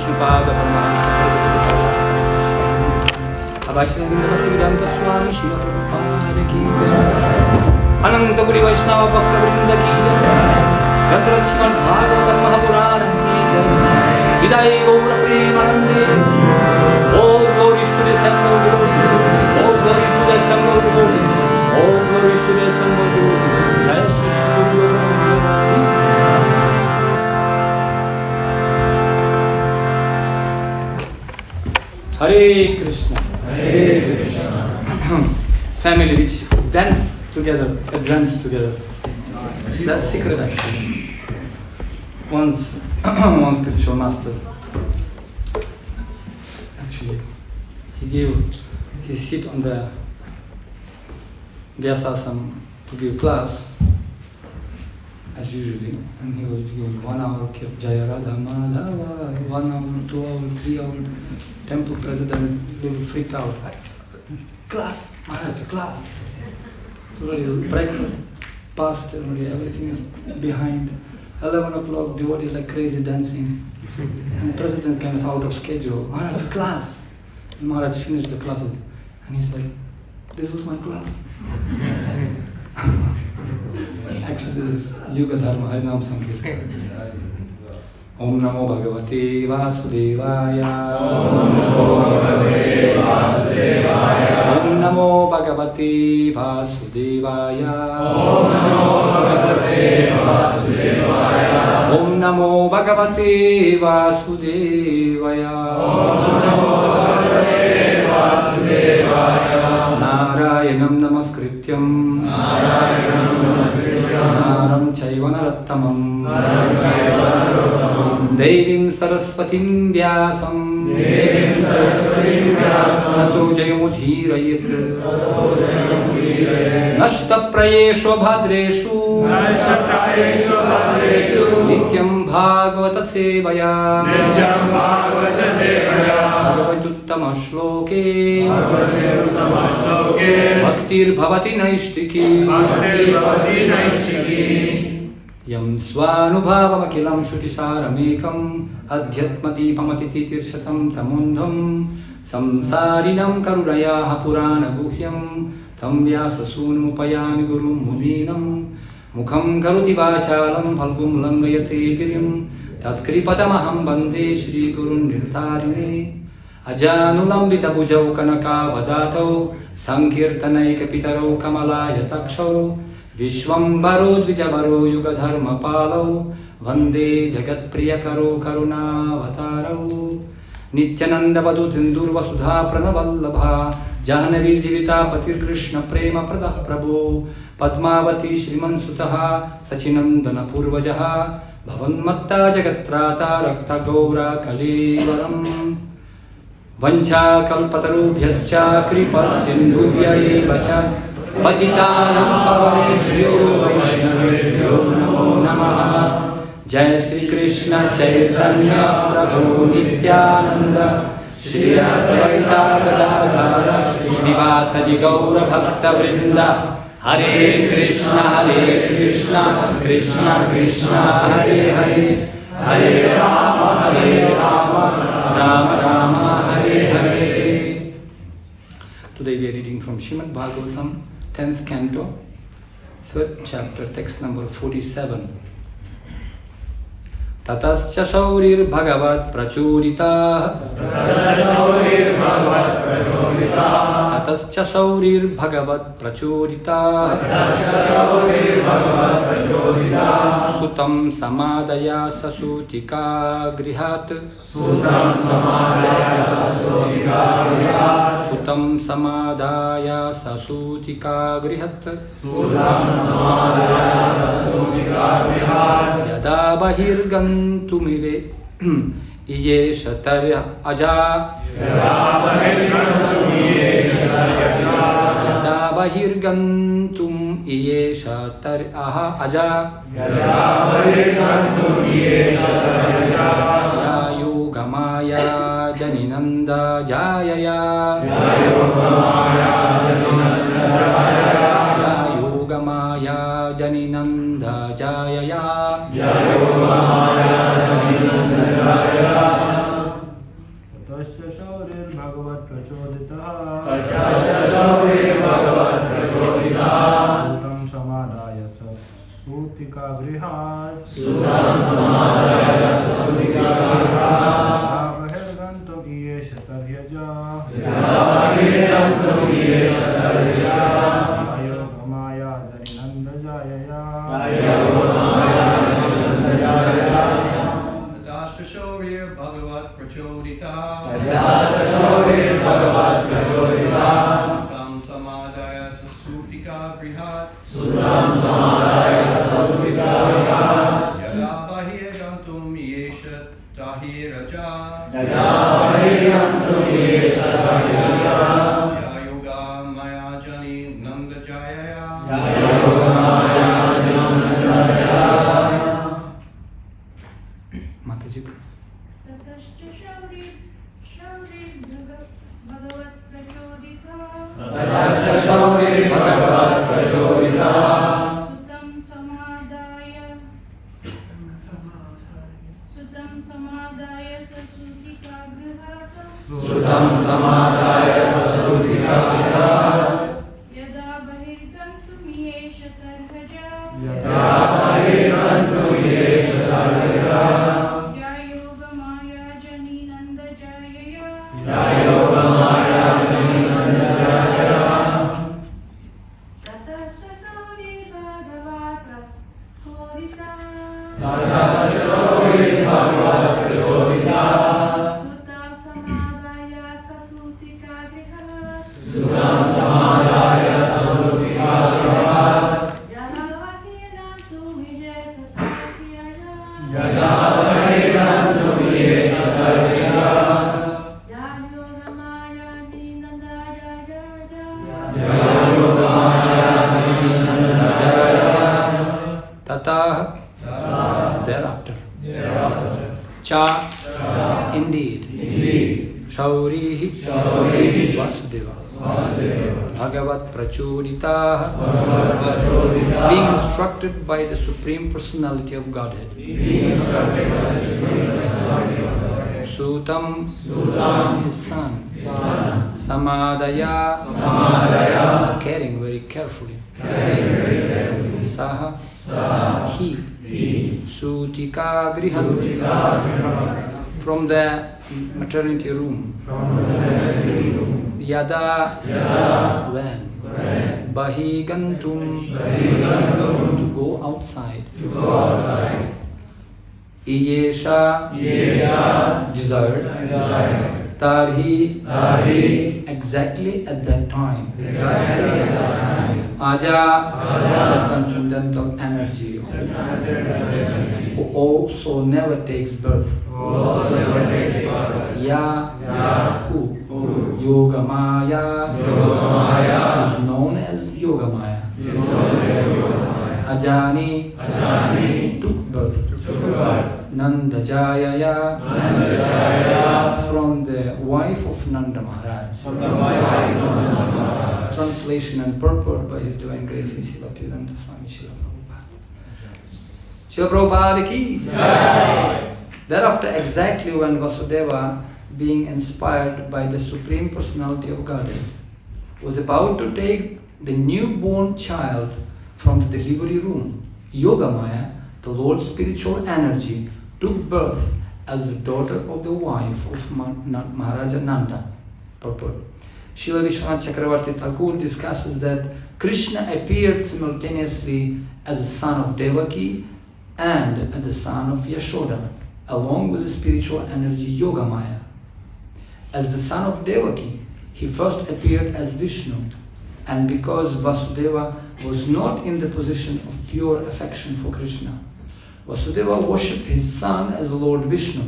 Vishnupada Paramahansa Vaishnava Bhaktivedanta Swami Srila Prabhupada ki jai Ananta Guri Vaishnava Bhakta Vrinda ki jai Granthrat Srimad Bhagavatam Mahapurana ki jai Hidai Gaura Premanande All glories to the assembled devotees All glories to the assembled devotees All glories to the assembled devotees Jai Shri Shri Guru Hare Krishna. Hare Krishna. Family which dance together, dance together. That's secret actually. Once, one spiritual master, actually, he sit on the Vyasasana to give class, as usually, and he was giving 1 hour of Jaya Radha Madhava, 1 hour, 2 hour, 3 hour. Temple president, they will freak out. Class, Maharaj, class. So breakfast past, everything is behind. 11 o'clock, devotees like crazy dancing. And the president kind of out of schedule. Maharaj, class. And Maharaj finished the classes. And he's like, this was my class. Actually, this is Yuga Dharma, Harinam Sankirtan. Om Namo Bhagavate Vasudevaya. Om Namo Bhagavate Vasudevaya. Om Namo Bhagavate Vasudevaya. Om Namo Bhagavate Vasudevaya. Om Namo Bhagavate Vasudevaya. Om Namo Bhagavate Vasudevaya. Narayanam Namaskrityam. Narayanam Namaskrityam. Naram Chaiva Narottamam. Naram Chaiva Narottamam. Devim Saraswatim Vyasam. Devim Saraswatim Vyasam. Tato Jayamudhirayet. Tato Jayamudhirayet. Nashtaprayeshu Bhadreshu. Nashtaprayeshu Bhadreshu. Nityam Bhagavata Sevaya. Nityam Bhagavata Sevaya. Bhagavatuttama Shloke. Bhagavatuttama Shloke. Bhaktir Bhavati Naishtiki. Bhaktir Bhavati Naishtiki. Yam Swanubhavam Akilam Shrutisharamekam Adhyatmadipamati Tirshatam Tamundham Samsarinam Karunayaha Purana Guhyam Tam Vyasasunupayami Gurum Muninam Mukham Karuti Vachalam Phalgum Langayate Girim Tatkripatamaham Bande Shri Gurun Nirtarine Ajanulambita Bhujau Kanaka Vadato Sankirtanaika Pitaro Kamalaya Takshau Vishwambaro Dvijabaro Yugadharma Palo Vande Jagat Priyakaro Karunavatarao Nityananda Vadutindur Vasudha Pranavallabha Jahanavi Jivita Patir Krishna Prema Pradah Prabhu Padmavati Shriman Sutaha Sachinandana Purvajaha Bhavanmatta Jagatrata Rakta Gaura Kalivaram Vancha Kalpatarubhyascha Kripa Sindhuvya Evacha Patitanam Pavanebhyo Vaishnavebhyo Namo Namaha Jai Sri Krishna Chaitanya Prabhu Nityananda Shri Advaita Gadadhara Srivasadi Gaura Bhakta Vrinda Hare Krishna Krishna Krishna Hare Hare Hare Rama Rama Rama Hare Hare. Today we are reading from Srimad Bhagavatam 10th canto, 3rd chapter, text number 47. Tatascha Shaurir Bhagavat Prachurita. Tatascha Shaurir Bhagavat Prachurita. Sutam Samadaya Sasutika Grihat. Sutam Samadaya Sasutika Grihat. Sutam Samadaya Sasutika Grihat. Sutam Samadaya Sasutika Grihat. Yada Bahirgantumive Iye Shatar Aja. Yada Bahirgantum Iye Shatar Aja. Yayu Gamaya Janinanda Jayaya. Yayu Gamaya Janinanda Jayaya. ततश्च शौरिर्भगवत्प्रचोदितः सूतं समादाय सूतिकागृहात् बहिर्गन्तुम् ईयेष तर्ह्यजा अयोगमाया जनिनन्दजायया Shaurir Bhagavat Prachorita Sutam Samadaya Sasutika Grihat Yada Bahir Gantum Yeshat Tahiraja Yayoga Maya Jani Nanda Jayaya Mataji. Sutam Samadaya Sasutika Yada Bahirgantum Yesha Tarhaja Yayoga Maya Jani Nanda Jayaya Tatasya Sauri Bhagavat Prachorita Sutam Samadaya Sasutika Grihat Yada Bahirgantum Yesha Tarhaja Yayoga Maya Jani Nanda Jayaya Tata. Thereafter. Cha. Indeed. Shaurihi. Vasudeva. Bhagavat Prachorita. Being instructed by the Supreme Personality of Godhead. Sutam. His son. Samadaya. Caring very carefully. Saha. He. Sutika Griha. From the maternity room. Yada. When. Bahigantum. To go outside. Iyesha. Desired. Tarhi. Exactly at that time. Aja. The transcendental energy. Who also never takes birth. Ya. Who? Yogamaya. Is known as Yogamaya. Ajani. Took birth. Nandajayaya. From the wife of Nanda Maharaj. Translation and purport by His Divine Grace Srila Bhaktivedanta Swami Srila Prabhupada. Srila Prabhupada ki. Thereafter, exactly when Vasudeva, being inspired by the Supreme Personality of Godhead, was about to take the newborn child from the delivery room, Yogamaya, the Lord's spiritual energy, took birth as the daughter of the wife of Maharaja Nanda. Purport. Srila Vishwanath Chakravarti Thakur discusses that Krishna appeared simultaneously as the son of Devaki and as the son of Yashoda, along with the spiritual energy Yogamaya. As the son of Devaki, he first appeared as Vishnu, and because Vasudeva was not in the position of pure affection for Krishna, Vasudeva worshipped his son as Lord Vishnu.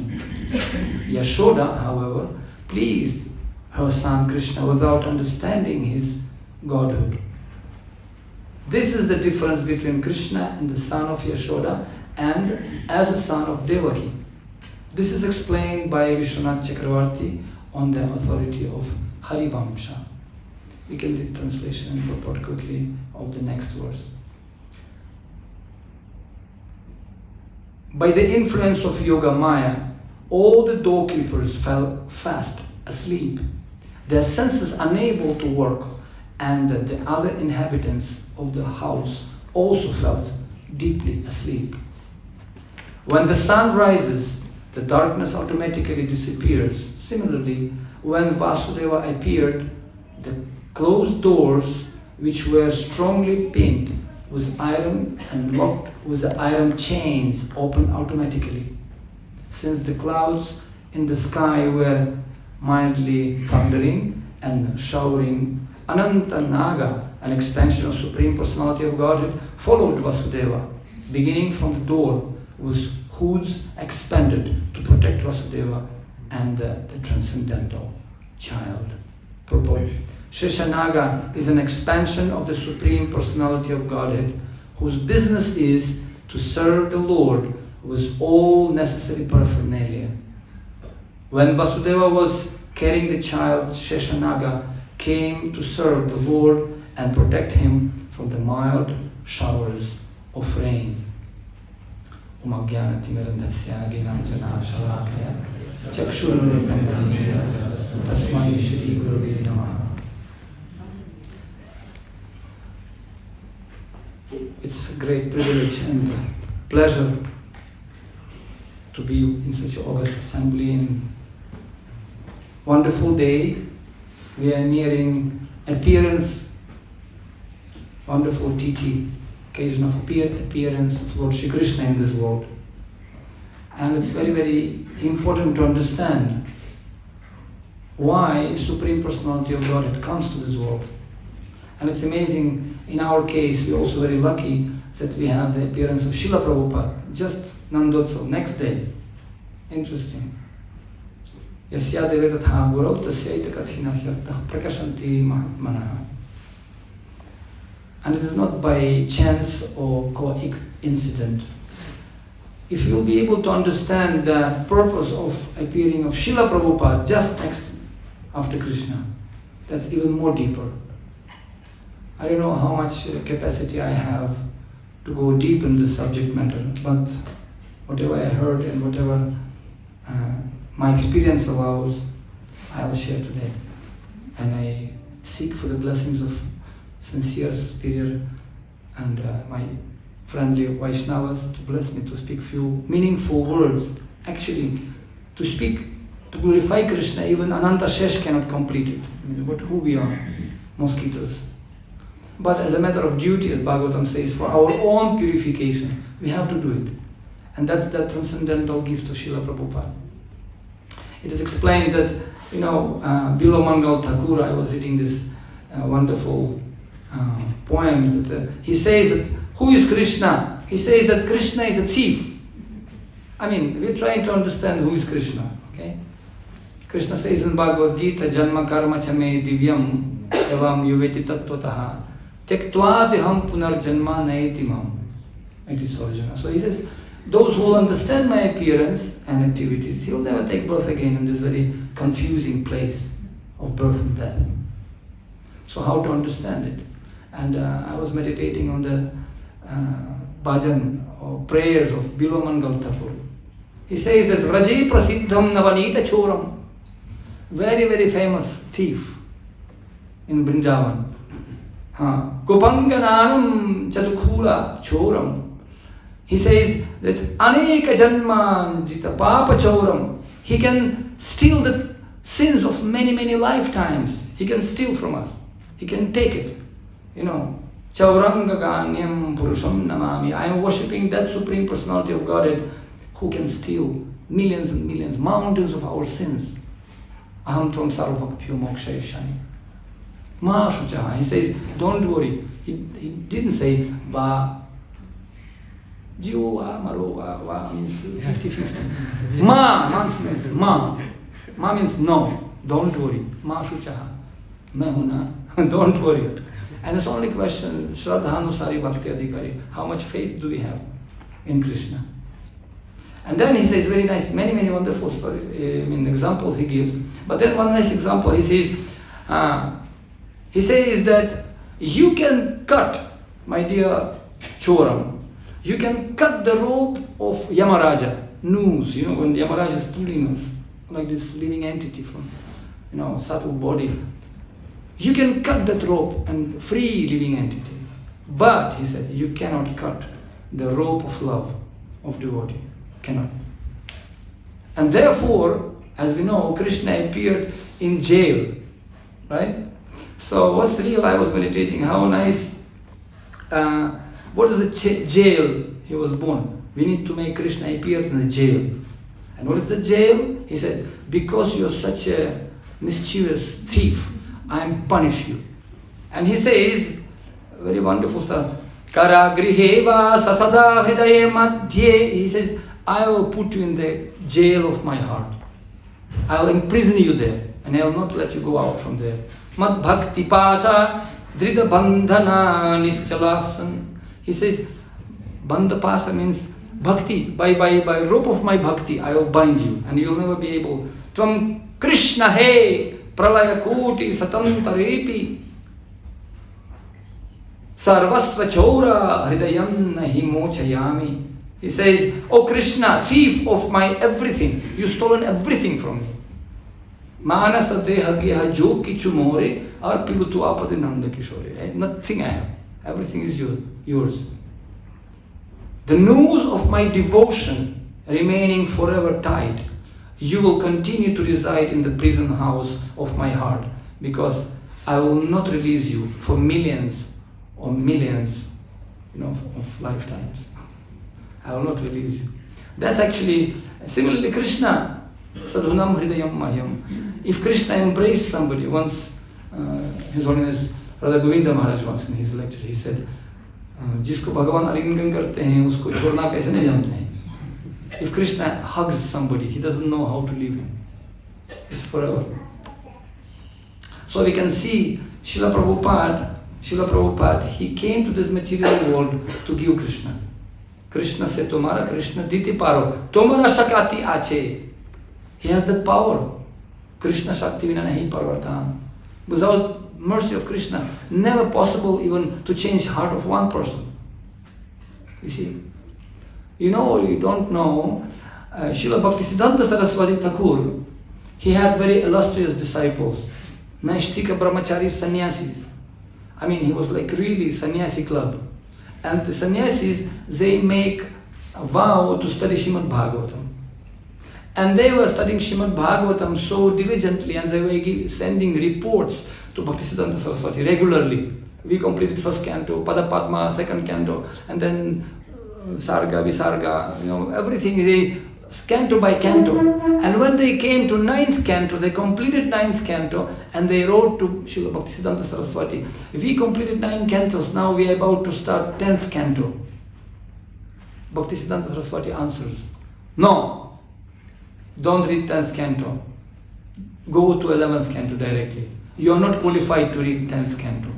Yashoda, however, pleased her son Krishna without understanding his godhood. This is the difference between Krishna and the son of Yashoda and as the son of Devaki. This is explained by Vishwanath Chakravarti on the authority of Harivamsha. We can do translation and purport quickly of the next verse. By the influence of Yogamaya, all the doorkeepers fell fast asleep, their senses unable to work, and the other inhabitants of the house also felt deeply asleep. When the sun rises, the darkness automatically disappears. Similarly, when Vasudeva appeared, the closed doors, which were strongly pinned with iron and locked with the iron chains, opened automatically. Since the clouds in the sky were mildly thundering and showering, Ananta Naga, an extension of Supreme Personality of Godhead, followed Vasudeva, beginning from the door with hoods expanded to protect Vasudeva and the transcendental child. Purport. Sheshanaga is an expansion of the Supreme Personality of Godhead, whose business is to serve the Lord with all necessary paraphernalia. When Vasudeva was carrying the child, Sheshanaga came to serve the Lord and protect him from the mild showers of rain. Umagyanatimirandhasya ginanjana shalakaya chakshurmritam tasmai shri gurave namaha. It's a great privilege and pleasure to be in such an august assembly and wonderful day. We are nearing wonderful TT, occasion of appearance of Lord Shri Krishna in this world. And it's very, very important to understand why Supreme Personality of Godhead comes to this world. And it's amazing, in our case, we're also very lucky that we have the appearance of Srila Prabhupada, just Nandotsav, next day. Interesting. Yasya devetatha gurau tasyaita kathina hyattah prakashanti mahatmanaha. And it is not by chance or coincidence. If you'll be able to understand the purpose of appearing of Srila Prabhupada just next after Krishna, that's even more deeper. I don't know how much capacity I have to go deep in this subject matter, but whatever I heard and whatever my experience allows, I will share today. And I seek for the blessings of sincere, superior, and my friendly Vaishnavas to bless me to speak few meaningful words. Actually, to speak, to glorify Krishna, even Ananta Shesh cannot complete it. I mean, who we are, mosquitoes. But as a matter of duty, as Bhagavatam says, for our own purification, we have to do it. And that's the transcendental gift of Srila Prabhupada. It is explained that, Bilomangal Thakur, I was reading this wonderful poem, that he says that, who is Krishna? He says that Krishna is a thief. I mean, we're trying to understand who is Krishna, okay? Krishna says in Bhagavad Gita, Janma karma chame divyam evam yuveti tattvataha tektvadiham punar janma naetimam. It is Arjuna. So he says, those who will understand my appearance and activities, he will never take birth again in this very confusing place of birth and death. So how to understand it? And I was meditating on the bhajan or prayers of Bilomangal Thakur. He says as Raje Prasiddham Navanita Choram, very, very famous thief in Vrindavan. Gopangananam Chadukhula Choram. He says that Aneka Janma Jita Papa Choram. He can steal the sins of many, many lifetimes. He can steal from us. He can take it. Chauranga Ganyam Purusham Namami. I am worshipping that Supreme Personality of Godhead who can steal millions and millions, mountains of our sins. Aham Tvam Sarvabhyo Mokshayashani. Ma Shuchaha. He says, don't worry. He didn't say Va. Jiva, Marova, Va means 50-50. Ma means Ma. Ma means no. Don't worry. Ma Shuchaha. Mehuna. Don't worry. And it's only question, Shraddhanusari Bhakti Adhikari, how much faith do we have in Krishna? And then he says very nice, many, many wonderful stories, examples he gives. But then one nice example, he says that you can cut, my dear Choram, you can cut the rope of Yamaraja. noose, when Yamaraj is pulling us, like this living entity from, subtle body. You can cut that rope and free living entity. But, he said, you cannot cut the rope of love of devotee. Cannot. And therefore, as we know, Krishna appeared in jail. Right? So what's real? I was meditating. How nice. What is the jail he was born? We need to make Krishna appear in the jail. And what is the jail? He said, because you're such a mischievous thief, I am punish you. And he says, very wonderful stuff. Karagriheva sasada hridaye madhye. He says, I will put you in the jail of my heart. I will imprison you there. And I will not let you go out from there. Mad bhakti pasha drida bandhana nischalasan. He says, bandha pasha means bhakti. By rope of my bhakti, I will bind you. And you will never be able. Tvam Krishna he pralaya koti satantarepi. Sarvasva chora hridayam nahi mochayami. He says, oh Krishna, thief of my everything. You've stolen everything from me. Manasa deha geha jo kichu more arpilutu apade nanda kishore. Nothing I have. Everything is yours. The noose of my devotion remaining forever tied, you will continue to reside in the prison house of my heart, because I will not release you for millions or millions, of lifetimes. I will not release you. That's actually, similarly Krishna, sadhunam hridayam mahyam. If Krishna embraced somebody, once His Holiness Radha Govinda Maharaj once in his lecture, he said, जिसको भगवान आलिंगन करते हैं उसको छोड़ना कैसे नहीं जानते हैं. If Krishna hugs somebody, he doesn't know how to leave him. It's forever. So we can see Srila Prabhupada, he came to this material world to give Krishna. Krishna said, Tomara Krishna diti paro, Tomara Shakati ache. He has that power. Krishna Shakti vina nahi parvartan. Without mercy of Krishna, never possible even to change heart of one person. You see? You don't know, Srila Bhaktisiddhanta Saraswati Thakur, he had very illustrious disciples, Naishtika Brahmachari sannyasis. I mean, he was like really sannyasi club. And the sannyasis, they make a vow to study Srimad Bhagavatam. And they were studying Srimad Bhagavatam so diligently, and they were sending reports to Bhaktisiddhanta Saraswati regularly. We completed first canto, Pada Padma, second canto, and then Sarga, Visarga, everything, they canto by canto. And when they came to 9th canto, they completed 9th canto, and they wrote to Srila Bhaktisiddhanta Saraswati, we completed 9 cantos, now we are about to start 10th canto. Bhaktisiddhanta Saraswati answers, no, don't read 10th canto, go to 11th canto directly. You are not qualified to read 10th canto.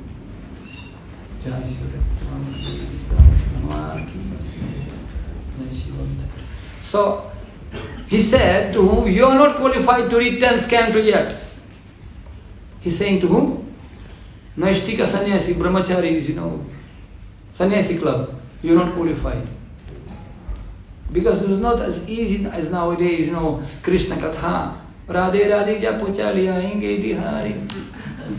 So, he said to whom, you are not qualified to read 10th canto yet. He's saying to whom? Naishtika sannyasi, brahmacharis, sannyasi club. You are not qualified. Because this is not as easy as nowadays, Krishna Katha. Radhe Radhe Japo Chali Aayenge Bihari.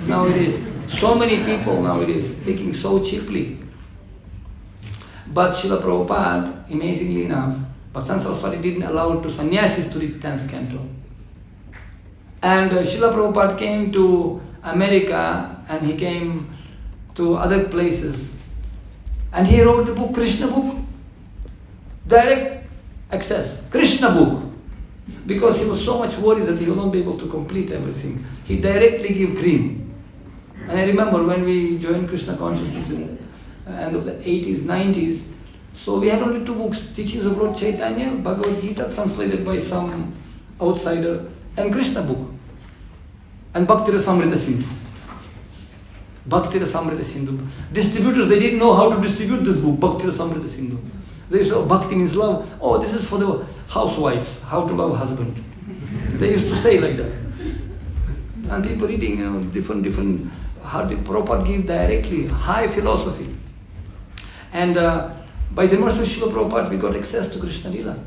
Nowadays, so many people nowadays taking so cheaply. But Srila Prabhupada, amazingly enough, Bhaktisiddhanta Saraswati didn't allow to sannyasis to read 10th canto. And Srila Prabhupada came to America, and he came to other places, and he wrote the book, Krishna book. Direct access, Krishna book. Because he was so much worried that he would not be able to complete everything. He directly gave green. And I remember when we joined Krishna consciousness in the end of the 80s, 90s, so we had only 2 books, Teachings of Lord Chaitanya, Bhagavad Gita translated by some outsider, and Krishna book, and Bhakti Rasamrita Sindhu. Bhakti Rasamrita Sindhu. Distributors, they didn't know how to distribute this book, Bhakti Rasamrita Sindhu. They used to, Bhakti means love. Oh, this is for the housewives, how to love husband. They used to say like that. And people reading, different, how did Prabhupada give directly, high philosophy. And by the mercy of Srila Prabhupada, we got access to Krishna Lila.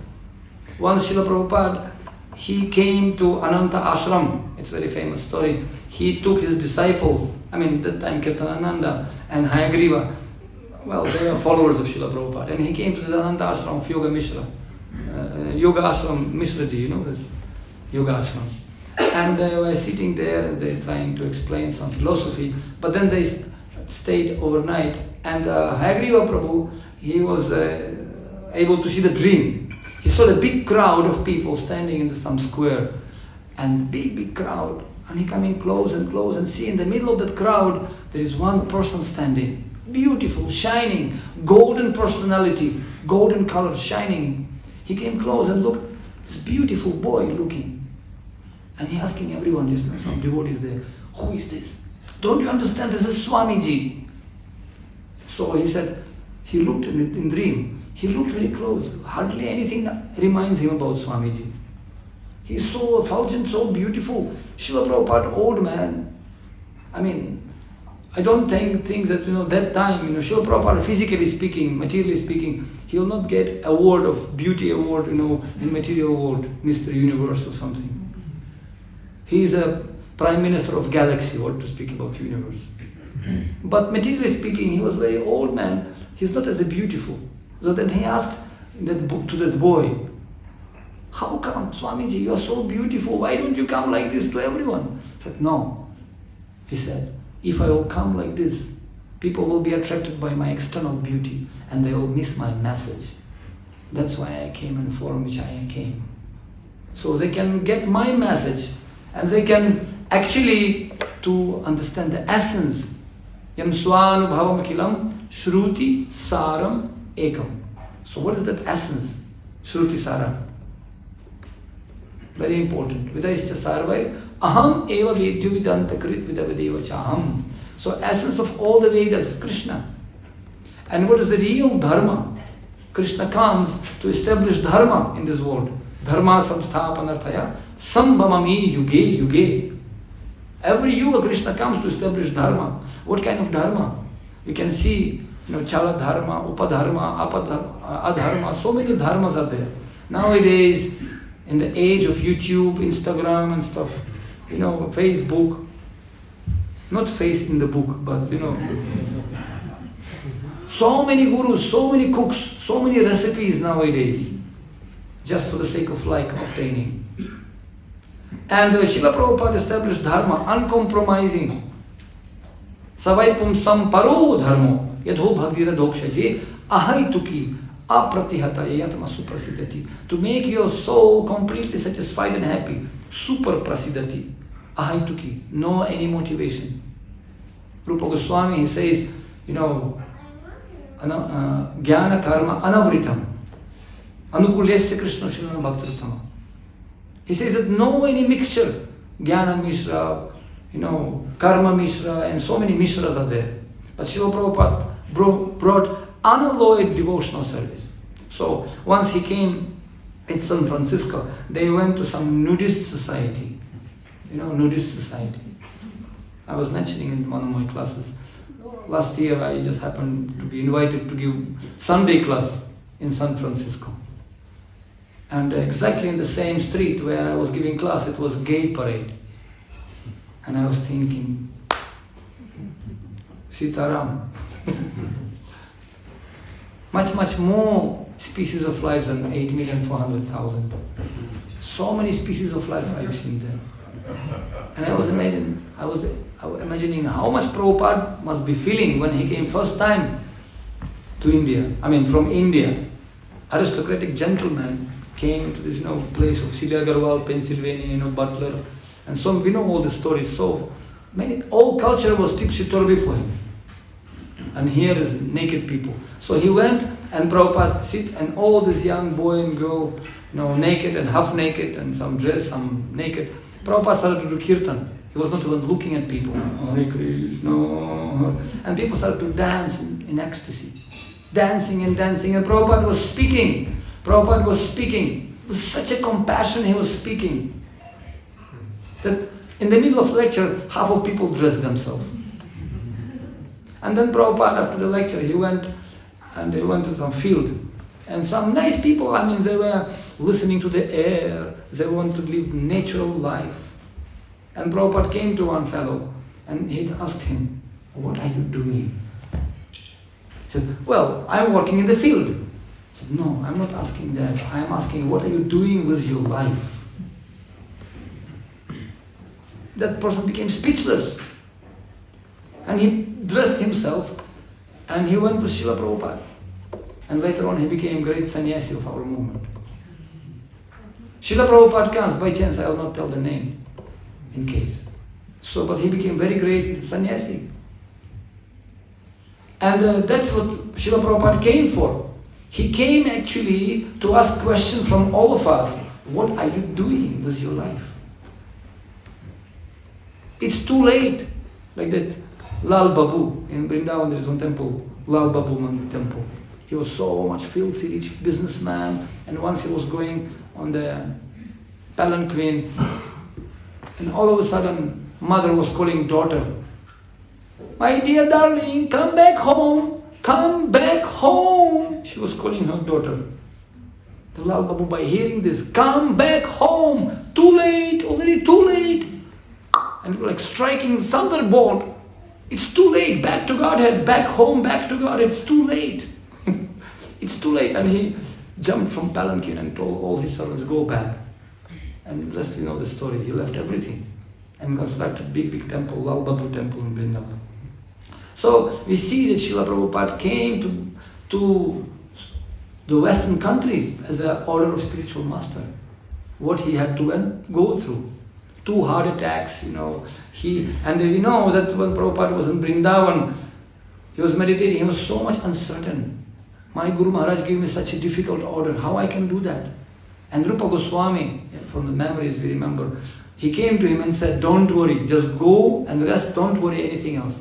Once Srila Prabhupada, he came to Ananta Ashram. It's a very famous story. He took his disciples, at that time Kirtanananda and Hayagriva, well, they are followers of Srila Prabhupada. And he came to the Ananta Ashram of Yoga Mishra. Yoga Ashram Mishraji, this Yoga Ashram. And they were sitting there and they're trying to explain some philosophy. But then they stayed overnight. And Hayagriva Prabhu, he was able to see the dream. He saw the big crowd of people standing in some square. And big crowd. And he coming close and close and see in the middle of that crowd, there is one person standing. Beautiful, shining, golden personality, golden color, shining. He came close and looked, this beautiful boy looking. And he asking everyone, some devotees there, who is this? Don't you understand? This is Swamiji. So he said, he looked in dream. He looked very close. Hardly anything reminds him about Swamiji. He's so effulgent, so beautiful. Srila Prabhupada, old man. I don't think that, that time, Srila Prabhupada, physically speaking, materially speaking, he will not get award of beauty award, in material world, Mr. Universe or something. He is a prime minister of galaxy, what to speak about universe. But materially speaking, he was very old man. He's not as beautiful. So then he asked to that boy, how come, Swamiji, you are so beautiful, why don't you come like this to everyone? He said, no. He said, if I will come like this, people will be attracted by my external beauty and they will miss my message. That's why I came in the form which I came. So they can get my message and they can actually to understand the essence. Yam swanubhavam akilam shruti saram ekam. So what is that essence? Shruti saram. Very important. Vidaischa sarvai aham eva vedyu vidanta krit vidavadeva chaham. So essence of all the Vedas is Krishna. And what is the real dharma? Krishna comes to establish dharma in this world. Dharma samsthapanarthaya sambhamami yuge yuge. Every yuga Krishna comes to establish dharma. What kind of dharma? We can see, chala dharma, upadharma, adharma, so many dharmas are there. Nowadays, in the age of YouTube, Instagram and stuff, Facebook, not face in the book, but so many gurus, so many cooks, so many recipes nowadays, just for the sake of obtaining. And Srila Prabhupada established dharma, uncompromising. Savaipum samparo dharmo, yadho bhagdira dokshaji, ahaituki, apratihata yatma suprasidati. To make your soul completely satisfied and happy, super prasidati, ahaituki, no any motivation. Rupa Goswami, he says, jnana karma anavritam, anukulyasya Krishna Shrina Bhaktiratama. He says that no any mixture, jnana mishra, karma mishra, and so many mishras are there. But Srila Prabhupada brought unalloyed devotional service. So once he came in San Francisco, they went to some nudist society. Nudist society. I was mentioning in one of my classes. Last year I just happened to be invited to give Sunday class in San Francisco. And exactly in the same street where I was giving class, it was gay parade. And I was thinking, Sitaram. much more species of life than 8,400,000. So many species of life I've seen there. And I was imagining how much Prabhupada must be feeling when he came first time to India. From India. Aristocratic gentleman came to this place of Celia Agarwal, Pennsylvania, Butler, and so we know all the stories. So all culture was tipsy-turvy for him. And here is naked people. So he went and Prabhupada sit and all this young boy and girl, naked and half naked and some dress, some naked. Prabhupada started to do kirtan. He was not even looking at people. Hare Krishna. And people started to dance in ecstasy. Dancing and dancing. And Prabhupada was speaking. With such a compassion he was speaking. That in the middle of lecture, half of people dressed themselves. And then Prabhupada, after the lecture, he went to some field. And some nice people, they were listening to the air, they want to live natural life. And Prabhupada came to one fellow and he asked him, "What are you doing?" He said, "Well, I'm working in the field." He said, "No, I'm not asking that. I'm asking, what are you doing with your life?" That person became speechless. And he dressed himself and he went to Srila Prabhupada. And later on he became great sannyasi of our movement. Srila Prabhupada comes, by chance I will not tell the name, in case. So, but he became very great sannyasi. And that's what Srila Prabhupada came for. He came actually to ask questions from all of us. What are you doing with your life? It's too late. Like that Lal Babu in Vrindavan, there is one temple, Lal Babu temple. He was so much filthy, rich businessman, and once he was going on the palanquin, and all of a sudden, mother was calling daughter, "My dear darling, come back home, come back home." She was calling her daughter. The Lal Babu, by hearing this, "Come back home, too late, already too late," and like striking thunderbolt. It's too late, back to Godhead, back home, back to God, it's too late. It's too late. And he jumped from palanquin and told all his servants, "Go back." And the rest, you know the story. He left everything and constructed big temple, Lal Babu temple in Vrindavan. So we see that Srila Prabhupada came to the Western countries as an order of spiritual master. What he had to go through. 2 heart attacks, and you know that when Prabhupada was in Vrindavan, he was meditating, he was so much uncertain. My Guru Maharaj gave me such a difficult order, how I can do that? And Rupa Goswami, from the memories we remember, he came to him and said, "Don't worry, just go and rest, don't worry anything else.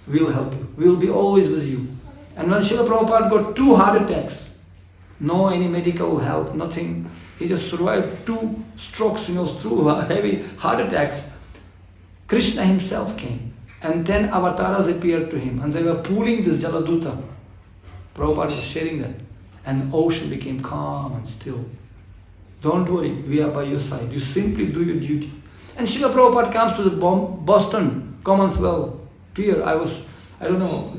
We'll help you, we'll be always with you." And when Srila Prabhupada got 2 heart attacks, no any medical help, nothing, he just survived 2 strokes, 2 heavy heart attacks. Krishna himself came and 10 avatars appeared to him and they were pulling this Jaladuta. Prabhupada was sharing that and the ocean became calm and still. Don't worry, we are by your side. You simply do your duty. And Srila Prabhupada comes to the Boston Commonwealth Pier. I don't know,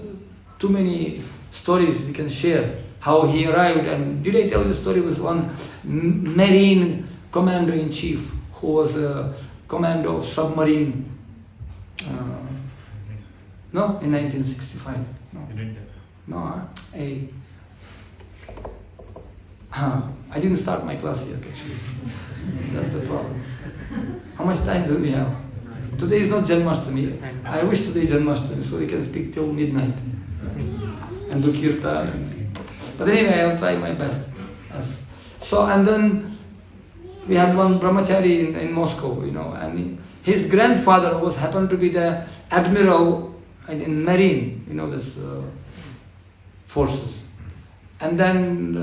too many stories we can share. How he arrived, and did I tell you the story with one Marine Commander-in-Chief who was a commander of submarine, no, in 1965. I didn't start my class yet actually. That's the problem. How much time do we have? Today is not JANMASTAMI. I wish today is JANMASTAMI so we can speak till midnight and do kirtan. But anyway, I'll try my best. Yes. So, and then we had one brahmachari in Moscow, and his grandfather happened to be the admiral in Marine, this forces. And then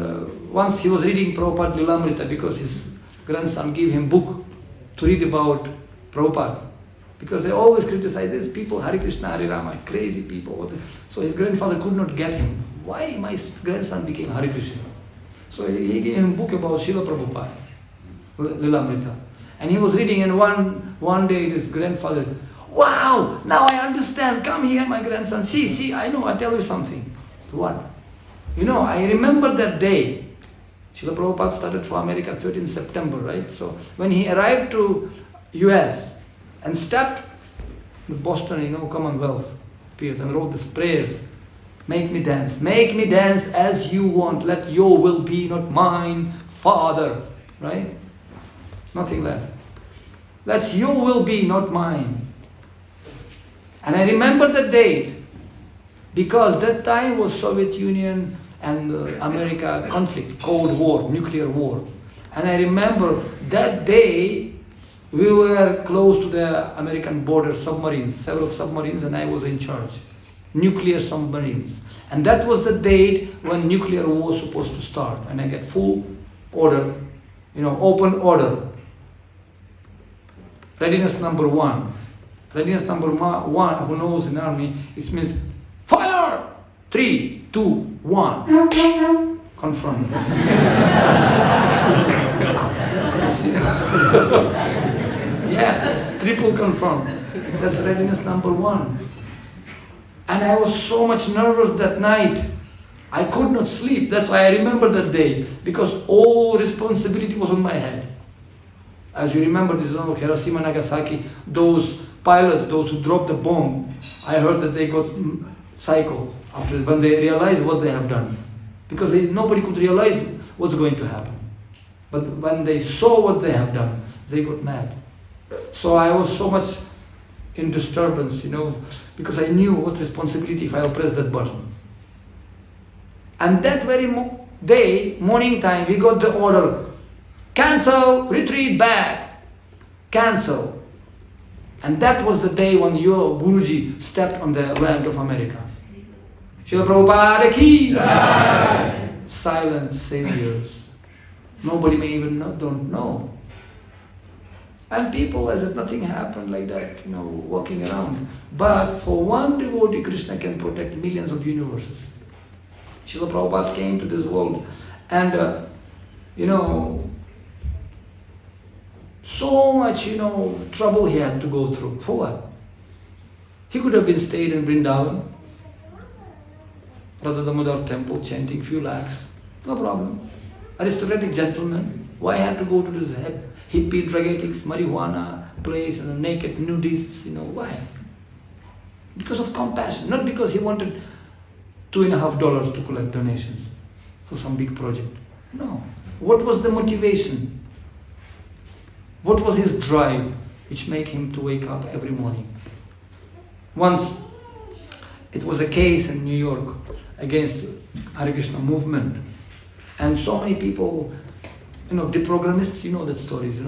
once he was reading Prabhupada Lilamrita because his grandson gave him book to read about Prabhupada. Because they always criticize these people, Hare Krishna, Hare Rama, crazy people. So his grandfather could not get him. Why my grandson became Hare Krishna? So he gave him a book about Srila Prabhupada, Lilamrita. And he was reading and one day his grandfather, "Wow, now I understand. Come here, my grandson. See, I know, I'll tell you something." What? I remember that day. Srila Prabhupada started for America 13 September, right? So when he arrived to US and stepped in Boston, Commonwealth Piers and wrote these prayers. Make me dance as you want. Let your will be, not mine, Father. Right? Nothing less. Let your will be, not mine. And I remember the date because that time was Soviet Union and America conflict, Cold War, nuclear war. And I remember that day we were close to the American border, submarines, several submarines, and I was in charge. Nuclear submarines. And that was the date when nuclear war was supposed to start. And I get full order, open order. Readiness number 1. Readiness number 1, who knows in army, it means fire! 3, 2, 1. confront. Yeah, triple confront. That's readiness number 1. And I was so much nervous that night. I could not sleep. That's why I remember that day. Because all responsibility was on my head. As you remember, this is on Hiroshima, Nagasaki. Those pilots, those who dropped the bomb, I heard that they got psycho after when they realized what they have done. Because nobody could realize what's going to happen. But when they saw what they have done, they got mad. So I was so much in disturbance, because I knew what responsibility if I'll press that button. And that very day, morning time, we got the order, cancel, retreat back, cancel. And that was the day when your Guruji stepped on the land of America. Srila Prabhupada ki jai. Silent saviors. Nobody may even don't know. And people, as if nothing happened like that, walking around. But for one devotee, Krishna can protect millions of universes. Srila Prabhupada came to this world and, so much, trouble he had to go through. For what? He could have been stayed in Vrindavan, Radha Damodar temple, chanting few lakhs. No problem. Aristocratic gentleman. Why had to go to this hippie, drug addicts, marijuana place and naked nudists? Why? Because of compassion, not because he wanted $2.50 to collect donations for some big project. No. What was the motivation? What was his drive which made him to wake up every morning? Once, it was a case in New York against Hare Krishna movement. And so many people, deprogrammists, that stories,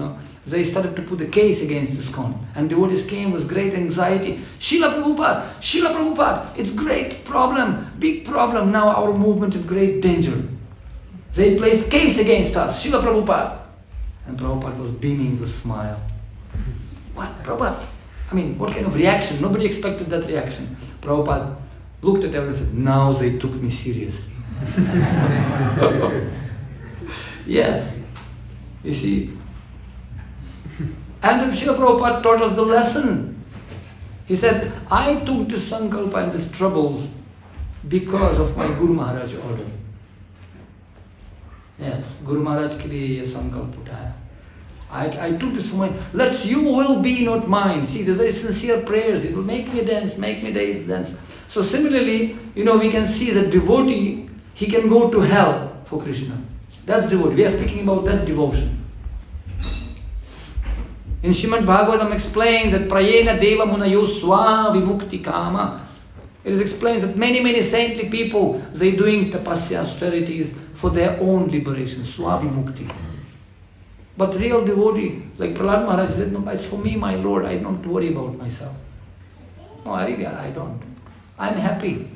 They started to put a case against ISKCON. And devotees came with great anxiety. Srila Prabhupada, it's great problem, big problem. Now our movement is great danger. They placed case against us, Srila Prabhupada. And Prabhupada was beaming with a smile. What, Prabhupada? What kind of reaction? Nobody expected that reaction. Prabhupada looked at everyone and said, now they took me seriously. Yes, you see. And Srila Prabhupada taught us the lesson. He said, I took this sankalpa and these troubles because of my Guru Maharaj order. Yes, Guru Maharaj ke liye ye sankalp utaya. I took this for my, let your will be, not mine. See, there's very sincere prayers. It will make me dance, make me dance. So similarly, we can see that devotee, he can go to hell for Krishna. That's devotee. We are speaking about that devotion. In Srimad Bhagavatam explained that prayena deva munayo swa vimukti kama. It is explained that many saintly people, they doing tapasya, austerities for their own liberation, swa vimukti. But real devotee, like Prahlad Maharaj said, no, it's for me, my Lord, I don't worry about myself. No, I don't. I'm happy.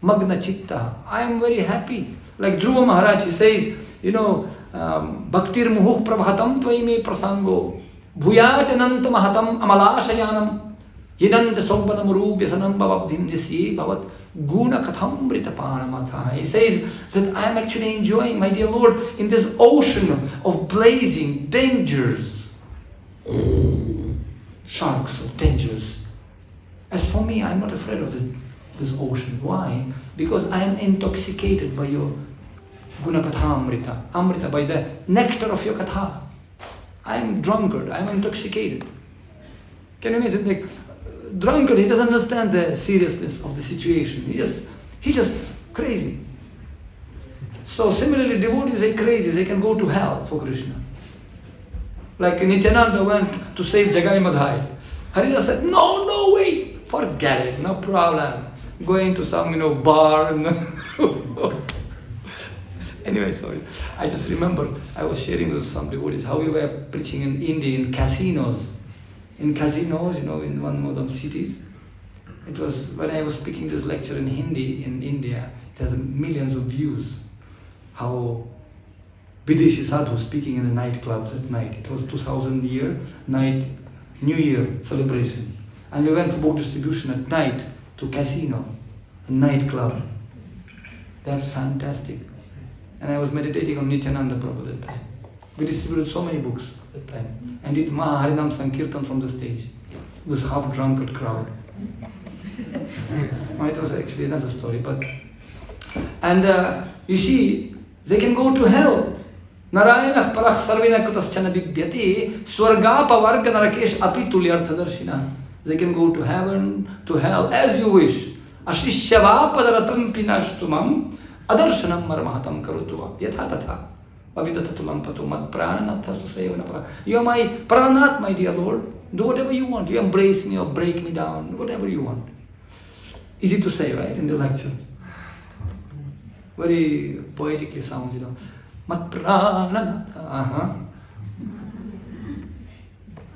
Magna chitta. I am very happy. Like Dhruva Maharaj, he says, Bhaktir muhuh prabhatam tvai me prasango bhuyat ananta mahatam amalashayanam yinanta sombadam rubhyasanam bhavabdhim nisye bhavat guna katham britapanamata. He says that I am actually enjoying, my dear Lord, in this ocean of blazing dangers, sharks of dangers. As for me, I am not afraid of this ocean. Why? Because I am intoxicated by your Guna Katha Amrita. Amrita, by the nectar of your Katha. I am drunkard, I am intoxicated. Can you imagine? Like, drunkard, he doesn't understand the seriousness of the situation. He's just crazy. So similarly, devotees are crazy, they can go to hell for Krishna. Like Nityananda went to save Jagai Madhai. Haridas said, no way, forget it, no problem. Going to some, bar and anyway, sorry. I just remember I was sharing with some devotees how we were preaching in India in casinos. In casinos, in one of those cities. It was when I was speaking this lecture in Hindi in India, it has millions of views. How Videshi sadhu speaking in the nightclubs at night. It was 2000 year night New Year celebration. And we went for book distribution at night to casino, a nightclub. That's fantastic. And I was meditating on Nityananda Prabhu that time. We distributed so many books that time. And did Maha Harinam Sankirtan from the stage. It was half drunkard crowd. No, it was actually another story, but... And you see, they can go to hell. Narayana parach sarvena kutaschana bibhyati swargapa varga narakesh api tulyarthadarshina. They can go to heaven, to hell, as you wish. Ashishyava padaratam pinashtumam adarshanam marmahatam karutuva. Yatha tatha. Avidatatulam patu mad pranathastu sevana pra. You are my pranat, my dear Lord. Do whatever you want. You embrace me or break me down. Whatever you want. Easy to say, right? In the lecture. Very poetically sounds, Mat pranatha.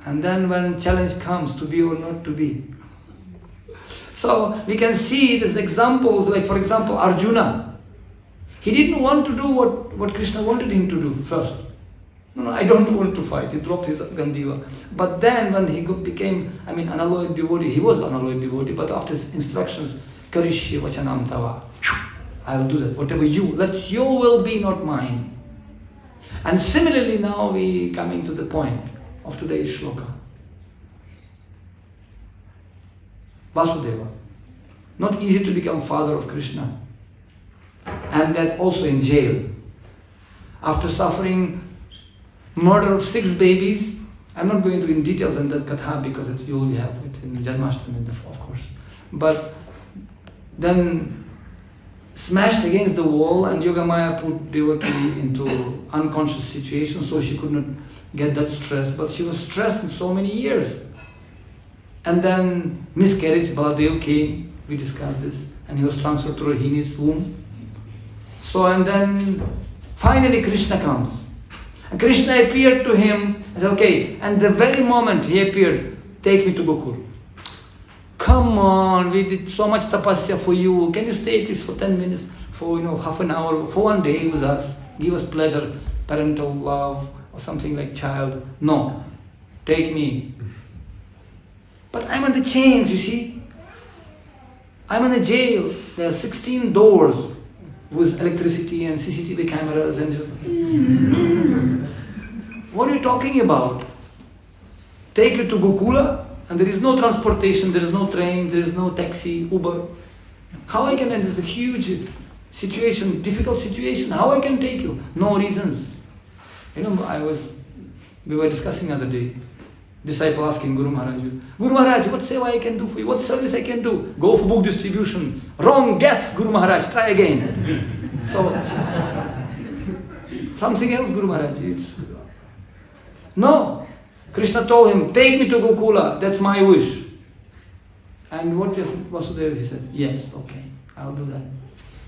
And then when challenge comes, to be or not to be. So we can see these examples, like for example, Arjuna. He didn't want to do what Krishna wanted him to do first. No, I don't want to fight. He dropped his Gandiva. But then when he became, unalloyed devotee, he was unalloyed devotee, but after his instructions, Karishya Vachanam Tava, I will do that. Whatever let your will be, not mine. And similarly now we coming to the point of today's shloka. Vasudeva. Not easy to become father of Krishna. And that also in jail. After suffering murder of 6 babies, I'm not going in details in that katha because you will have it in JANMASTAMI, of course. But then smashed against the wall, and Yogamaya put Devaki into unconscious situation, so she could not get that stress. But she was stressed in so many years. And then miscarriage, Baladev came, we discussed this, and he was transferred to Rohini's womb. So, and then finally Krishna comes. And Krishna appeared to him and said, okay, and the very moment he appeared, take me to Gokul. Come on, we did so much tapasya for you. Can you stay at least for 10 minutes, for half an hour, for one day with us? Give us pleasure, parental love, or something like child. No, take me. But I'm on the chains, you see. I'm in a jail. There are 16 doors with electricity and CCTV cameras and just... What are you talking about? Take you to Gokula? And there is no transportation, there is no train, there is no taxi, Uber. How I can, and this is a huge situation, difficult situation, how I can take you? No reasons. We were discussing the other day, disciple asking Guru Maharaj, Guru Maharaj, what seva I can do for you? What service I can do? Go for book distribution. Wrong guess, Guru Maharaj, try again. So, something else, Guru Maharaj. No. Krishna told him, take me to Gokula, that's my wish. And what Vasudeva, he said, yes, okay, I'll do that.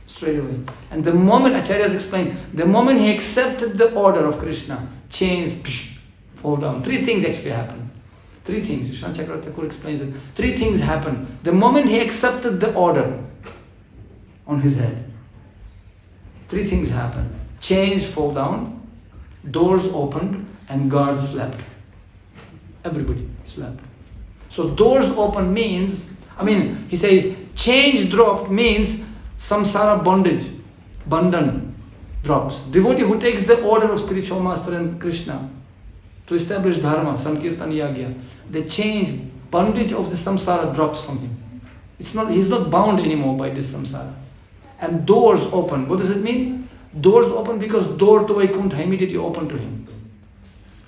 Straight away. And the moment, Acharyas explained, the moment he accepted the order of Krishna, chains fall down. 3 things actually happened. 3 things. Vishnu Chakravarti Thakur explains it. 3 things happened. The moment he accepted the order on his head, 3 things happened. Chains fall down, doors opened, and guards slept. Everybody slept. So doors open means, he says, chains dropped means samsara bondage, bandhan drops. Devotee who takes the order of spiritual master and Krishna to establish dharma, sankirtan yagya, the chains, bondage of the samsara drops from him. He's not bound anymore by this samsara. And doors open. What does it mean? Doors open because door to Vaikuntha immediately open to him.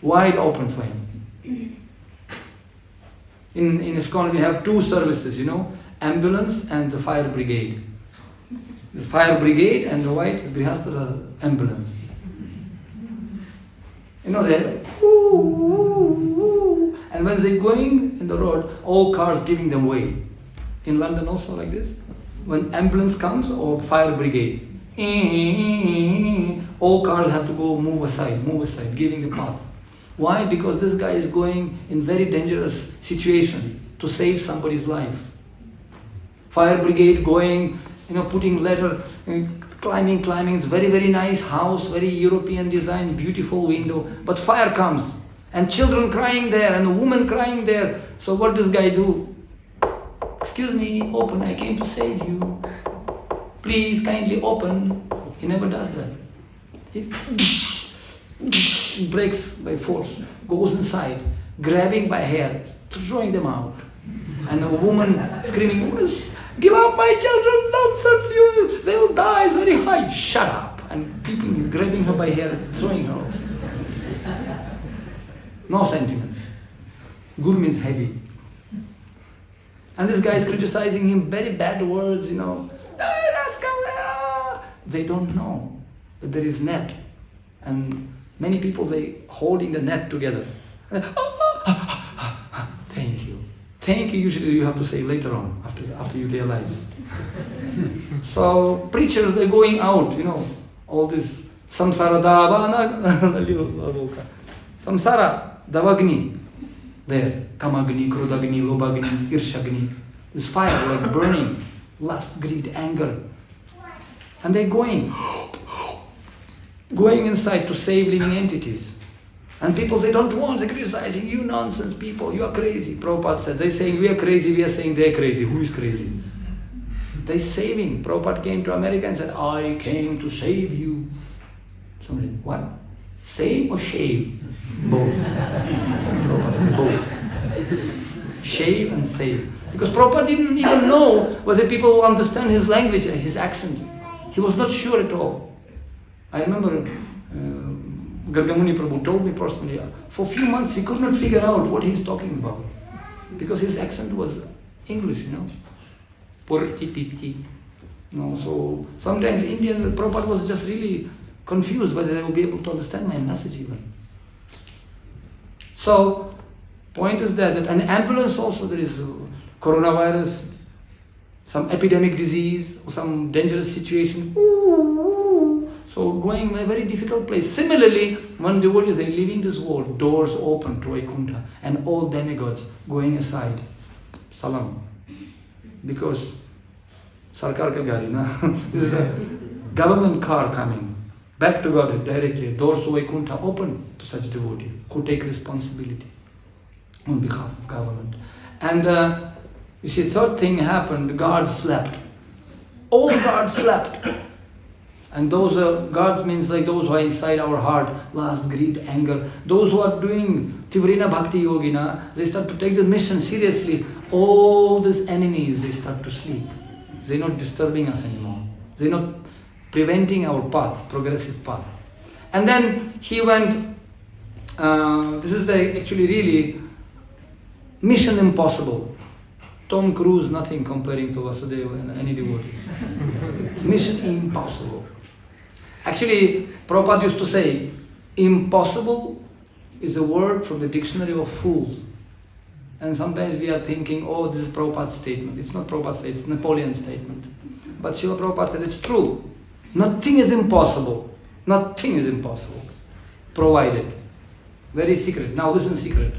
Wide open for him. In ISKCON we have 2 services, ambulance and the fire brigade. The fire brigade and the white grihasthas are ambulance. They're and when they're going in the road, all cars giving them way. In London also like this. When ambulance comes or fire brigade, all cars have to go move aside, giving the path. Why? Because this guy is going in very dangerous situation to save somebody's life. Fire brigade going, putting ladder, climbing. It's very, very nice house, very European design, beautiful window. But fire comes and children crying there and a woman crying there. So what does guy do? Excuse me, open, I came to save you. please kindly open. He never does that. He breaks by force, goes inside, grabbing by hair, throwing them out. And a woman screaming, give up my children, nonsense, they will die, it's very high. Shut up. And grabbing her by hair, throwing her off. No sentiments. Guru means heavy. And this guy is criticizing him, very bad words, They don't know that there is net. And many people, they holding the net together. Thank you. Thank you, usually you have to say later on, after you realize. So preachers, they're going out, all this samsara davana, samsara davagni, there, kamagni, krodagni, lobagni, irshagni, this fire like burning, lust, greed, anger. And they're going inside to save living entities. And people say, don't want, they're criticizing, you nonsense people, you are crazy. Prabhupada said, they're saying we are crazy, we are saying they're crazy. Who is crazy? They're saving. Prabhupada came to America and said, I came to save you. Somebody, what? Save or shave? Both. Prabhupada said both. Shave and save. Because Prabhupada didn't even know whether people will understand his language, his accent. He was not sure at all. I remember Gargamuni Prabhu told me personally, for a few months he could not figure out what he's talking about. Because his accent was English, So sometimes Indian Prabhupada was just really confused whether they will be able to understand my message even. So, point is that an ambulance also, there is coronavirus, some epidemic disease, or some dangerous situation. So going in a very difficult place. Similarly, when devotees are leaving this world, doors open to Vaikuntha and all demigods going aside. Salam. Because Sarkar ka gari, na? This is a government car coming. Back to God directly. Doors to Vaikuntha open to such devotee who take responsibility on behalf of government. And you see, third thing happened, the guards slept. All guards slept. And those guards means like those who are inside our heart, lust, greed, anger. Those who are doing Tivrina Bhakti Yogina, they start to take the mission seriously. All these enemies, they start to sleep. They're not disturbing us anymore. They're not preventing our path, progressive path. And then he went, this is actually really mission impossible. Tom Cruise, nothing comparing to Vasudeva and any devotee. Mission impossible. Actually, Prabhupada used to say, impossible is a word from the dictionary of fools. And sometimes we are thinking, oh, this is Prabhupada's statement. It's not Prabhupada's statement, it's Napoleon's statement. But Srila Prabhupada said it's true. Nothing is impossible. Nothing is impossible. Provided. Very secret. Now listen secret.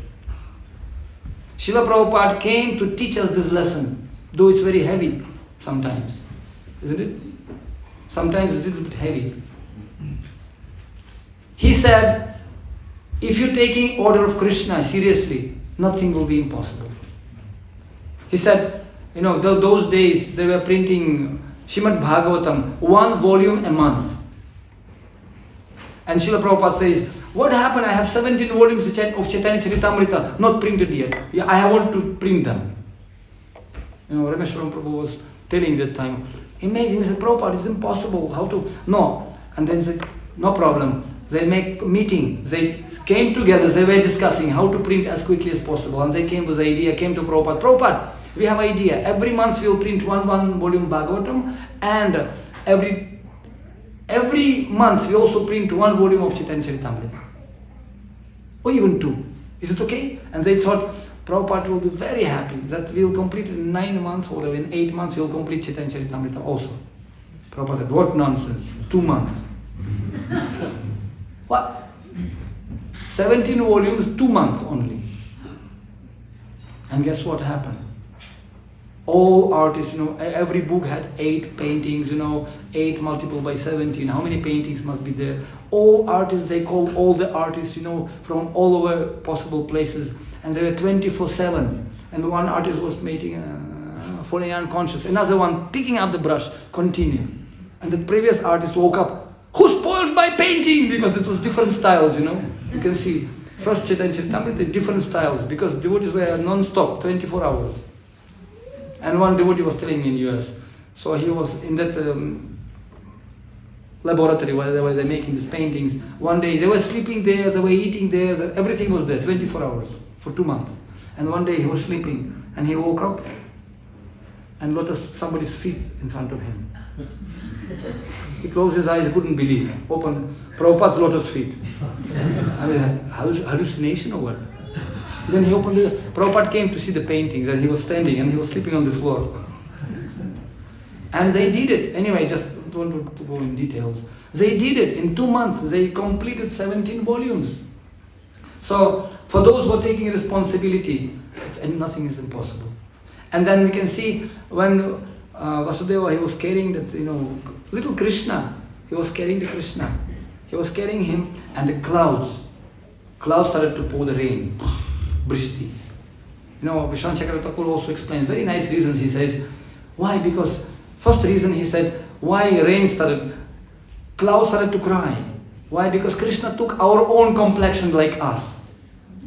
Srila Prabhupada came to teach us this lesson, though it's very heavy sometimes. Isn't it? Sometimes it's a little bit heavy. He said, if you're taking order of Krishna seriously, nothing will be impossible. He said, those days they were printing Srimad Bhagavatam, 1 volume a month. And Srila Prabhupada says, what happened? I have 17 volumes of Chaitanya Charitamrita, not printed yet. Yeah, I want to print them. Rameshwaram Prabhu was telling that time, amazing, he said, Prabhupada, it's impossible, how to, no. And then he said, no problem. They make a meeting, they came together, they were discussing how to print as quickly as possible. And they came with the idea, came to Prabhupada, Prabhupada, we have an idea, every month we will print one volume Bhagavatam, and every month we also print 1 volume of Chaitanya Charitamrita. Or even 2. Is it okay? And they thought, Prabhupada will be very happy that we will complete it in 9 months or in 8 months we will complete Chaitanya Charitamrita also. Prabhupada said, what nonsense, 2 months. What? 17 volumes, 2 months only. And guess what happened? All artists, every book had 8 paintings, 8 multiplied by 17. How many paintings must be there? All artists, they called all the artists, from all over possible places. And they were 24/7. And one artist was making falling unconscious. Another one picking up the brush, continue. And the previous artist woke up. Who spoiled my painting? Because it was different styles, you know. You can see first Chaitanya Charitamrita, different styles, because devotees were non-stop, 24 hours. And one devotee was telling me in US. So he was in that laboratory where they were making these paintings. One day they were sleeping there, they were eating there, everything was there, 24 hours for 2 months. And one day he was sleeping and he woke up and lotus somebody's feet in front of him. He closed his eyes, he couldn't believe. Opened Prabhupada's lotus feet. I mean, hallucination or what? Then he opened it. Prabhupada came to see the paintings and he was standing and he was sleeping on the floor. And they did it. Anyway, just don't want to go in details. They did it in 2 months. They completed 17 volumes. So, for those who are taking responsibility, and nothing is impossible. And then we can see when Vasudeva, he was carrying that, little Krishna. He was carrying the Krishna. He was carrying him and the clouds started to pour the rain. Brishti. Vishwan Chakravarti Thakur also explains very nice reasons. He says, why? Because first reason he said, why clouds started to cry. Why? Because Krishna took our own complexion like us.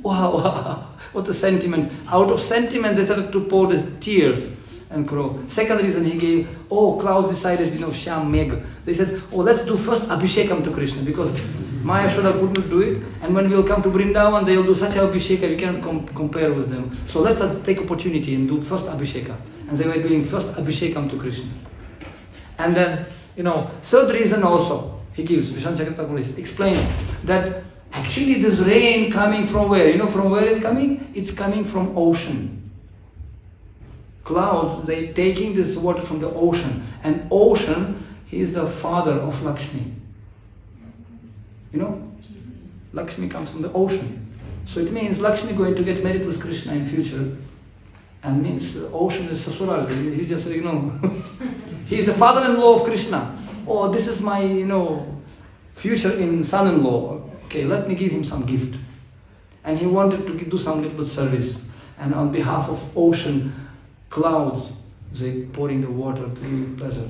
Wow, what a sentiment. Out of sentiment they started to pour the tears and crow. Second reason he gave, clouds decided, Shyam Megh. They said, let's do first Abhishekam to Krishna, because Maya Shoda could not do it, and when we will come to Vrindavan, they will do such a Abhisheka, we cannot compare with them. So let's take opportunity and do first Abhisheka. And they were doing first Abhishekam to Krishna. And then, third reason also, he gives, Vishwan Chakravarti explains that actually this rain coming from where? From where it's coming? It's coming from ocean. Clouds, they taking this water from the ocean. And ocean, he is the father of Lakshmi. Lakshmi comes from the ocean. So it means Lakshmi going to get married with Krishna in future. And means ocean is Sasural. He's just, he is the father-in-law of Krishna. This is my, future in son-in-law. Okay, let me give him some gift. And he wanted to do some little service. And on behalf of ocean, clouds, they pouring the water to give him pleasure.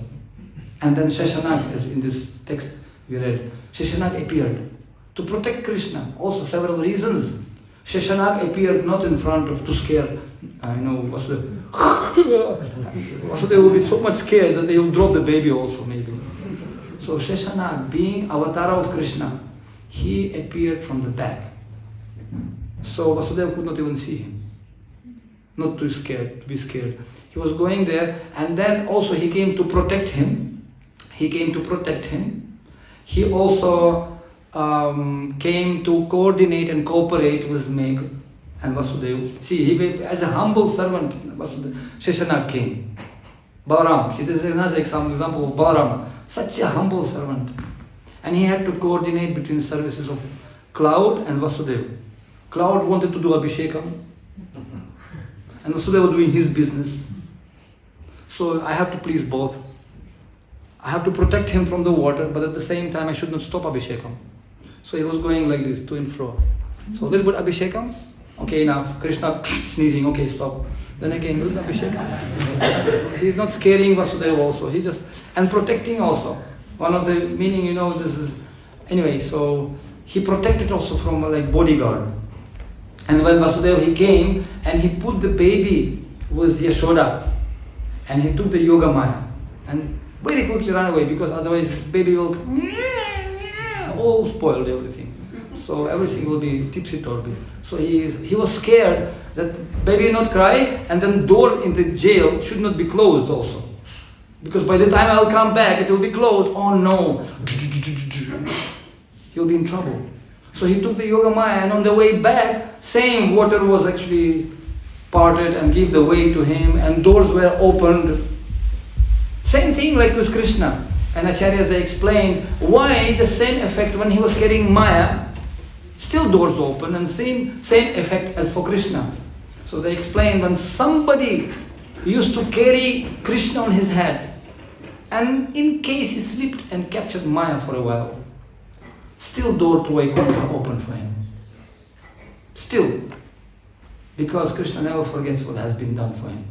And then Sheshanag, as in this text we read, Sheshanag appeared to protect Krishna. Also several reasons. Sheshanag appeared not in front of, to scare, Vasudeva. Vasudeva will be so much scared that they will drop the baby also maybe. So Sheshanag, being avatar of Krishna, he appeared from the back. So Vasudeva could not even see him. Not to be scared. He was going there, and then also he came to protect him. He also came to coordinate and cooperate with Megh and Vasudeva. See, he as a humble servant, Sheshanag came. Balaram, see, this is another example of Balaram, such a humble servant. And he had to coordinate between services of Cloud and Vasudeva. Cloud wanted to do Abhishekam, and Vasudeva doing his business. So I have to please both. I have to protect him from the water, but at the same time I should not stop Abhishekam. So he was going like this, to and fro. So a little bit Abhishekam, okay, enough. Krishna sneezing, okay, stop. Then again, little Abhishekam. He's not scaring Vasudeva also, he just, and protecting also. One of the meaning, this is, anyway, so he protected also from like bodyguard. And when Vasudeva, he came and he put the baby with Yashoda and he took the Yoga Maya and very quickly ran away, because otherwise baby will all spoiled everything. So everything will be tipsy-turvy. So he was scared that baby not cry, and then door in the jail should not be closed also. Because by the time I'll come back, it will be closed. Oh no. He'll be in trouble. So he took the Yoga Maya, and on the way back, same water was actually parted and give the way to him, and doors were opened. Same thing like with Krishna. And Acharyas, they explained why the same effect when he was carrying Maya, still doors open, and same effect as for Krishna. So they explained when somebody used to carry Krishna on his head, and in case he slipped and captured Maya for a while, still door to Vaikuntha open for him. Still. Because Krishna never forgets what has been done for him.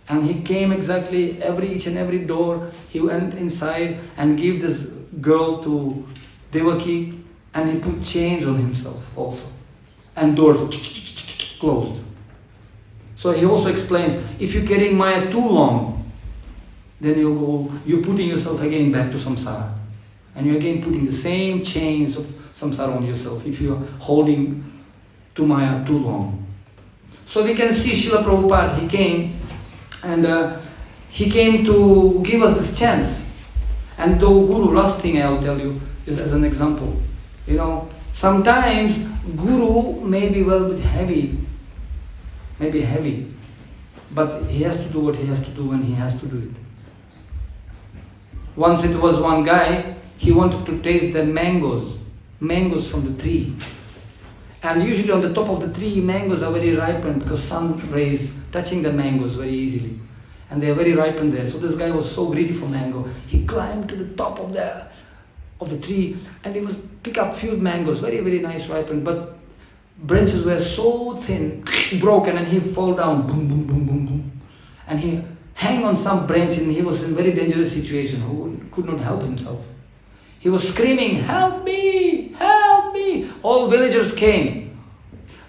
And he came exactly each and every door. He went inside and gave this girl to Devaki, and he put chains on himself also. And doors closed. So he also explains, if you're carrying Maya too long, then you're putting yourself again back to samsara. And you're again putting the same chains of samsara on yourself if you're holding to Maya too long. So we can see Srila Prabhupada, he came and he came to give us this chance. And the Guru, last thing I'll tell you is as an example. You know, sometimes Guru may be well bit heavy, but he has to do what he has to do when he has to do it. Once it was one guy, he wanted to taste the mangoes from the tree. And usually on the top of the tree, mangoes are very ripened because sun rays touching the mangoes very easily. And they are very ripened there. So this guy was so greedy for mango. He climbed to the top of the tree and he was pick up few mangoes, very, very nice ripened. But branches were so thin, broken, and he fall down, boom, boom, boom, boom, boom. And he hang on some branch and he was in a very dangerous situation. He could not help himself. He was screaming, "Help me! Help me!" All villagers came.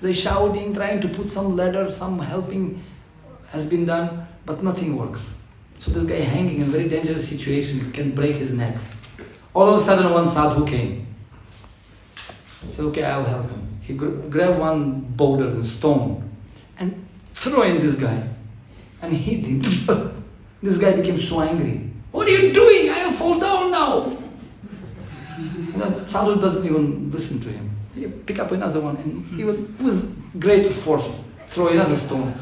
They shouting, trying to put some ladder, some helping has been done, but nothing works. So this guy hanging in a very dangerous situation, can break his neck. All of a sudden one sadhu came. He said, "Okay, I'll help him." He grabbed one boulder, a stone, and threw in this guy. And hit him. This guy became so angry. "What are you doing? I will fall down now." And the sadhu doesn't even listen to him. He pick up another one and even with great force throw another stone.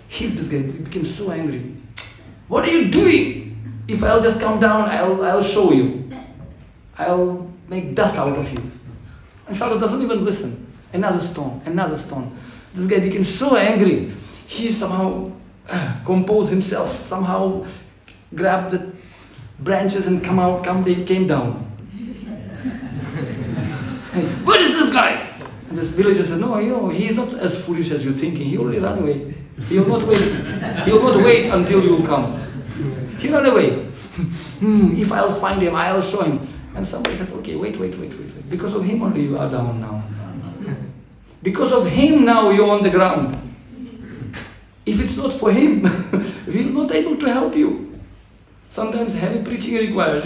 Hit this guy. He became so angry. "What are you doing? If I'll just come down, I'll show you. I'll make dust out of you." And sadhu doesn't even listen. Another stone, another stone. This guy became so angry. He somehow composed himself, somehow grabbed the branches and came down. And, "Where is this guy?" And this villager said, "No, he is not as foolish as you're thinking. He already ran away. He will not wait. He will not wait until you come. He ran away. If I'll find him, I'll show him." And somebody said, "Okay, wait. Because of him only you are down now. Because of him now you're on the ground. If it's not for him, we're not able to help you." Sometimes heavy preaching required,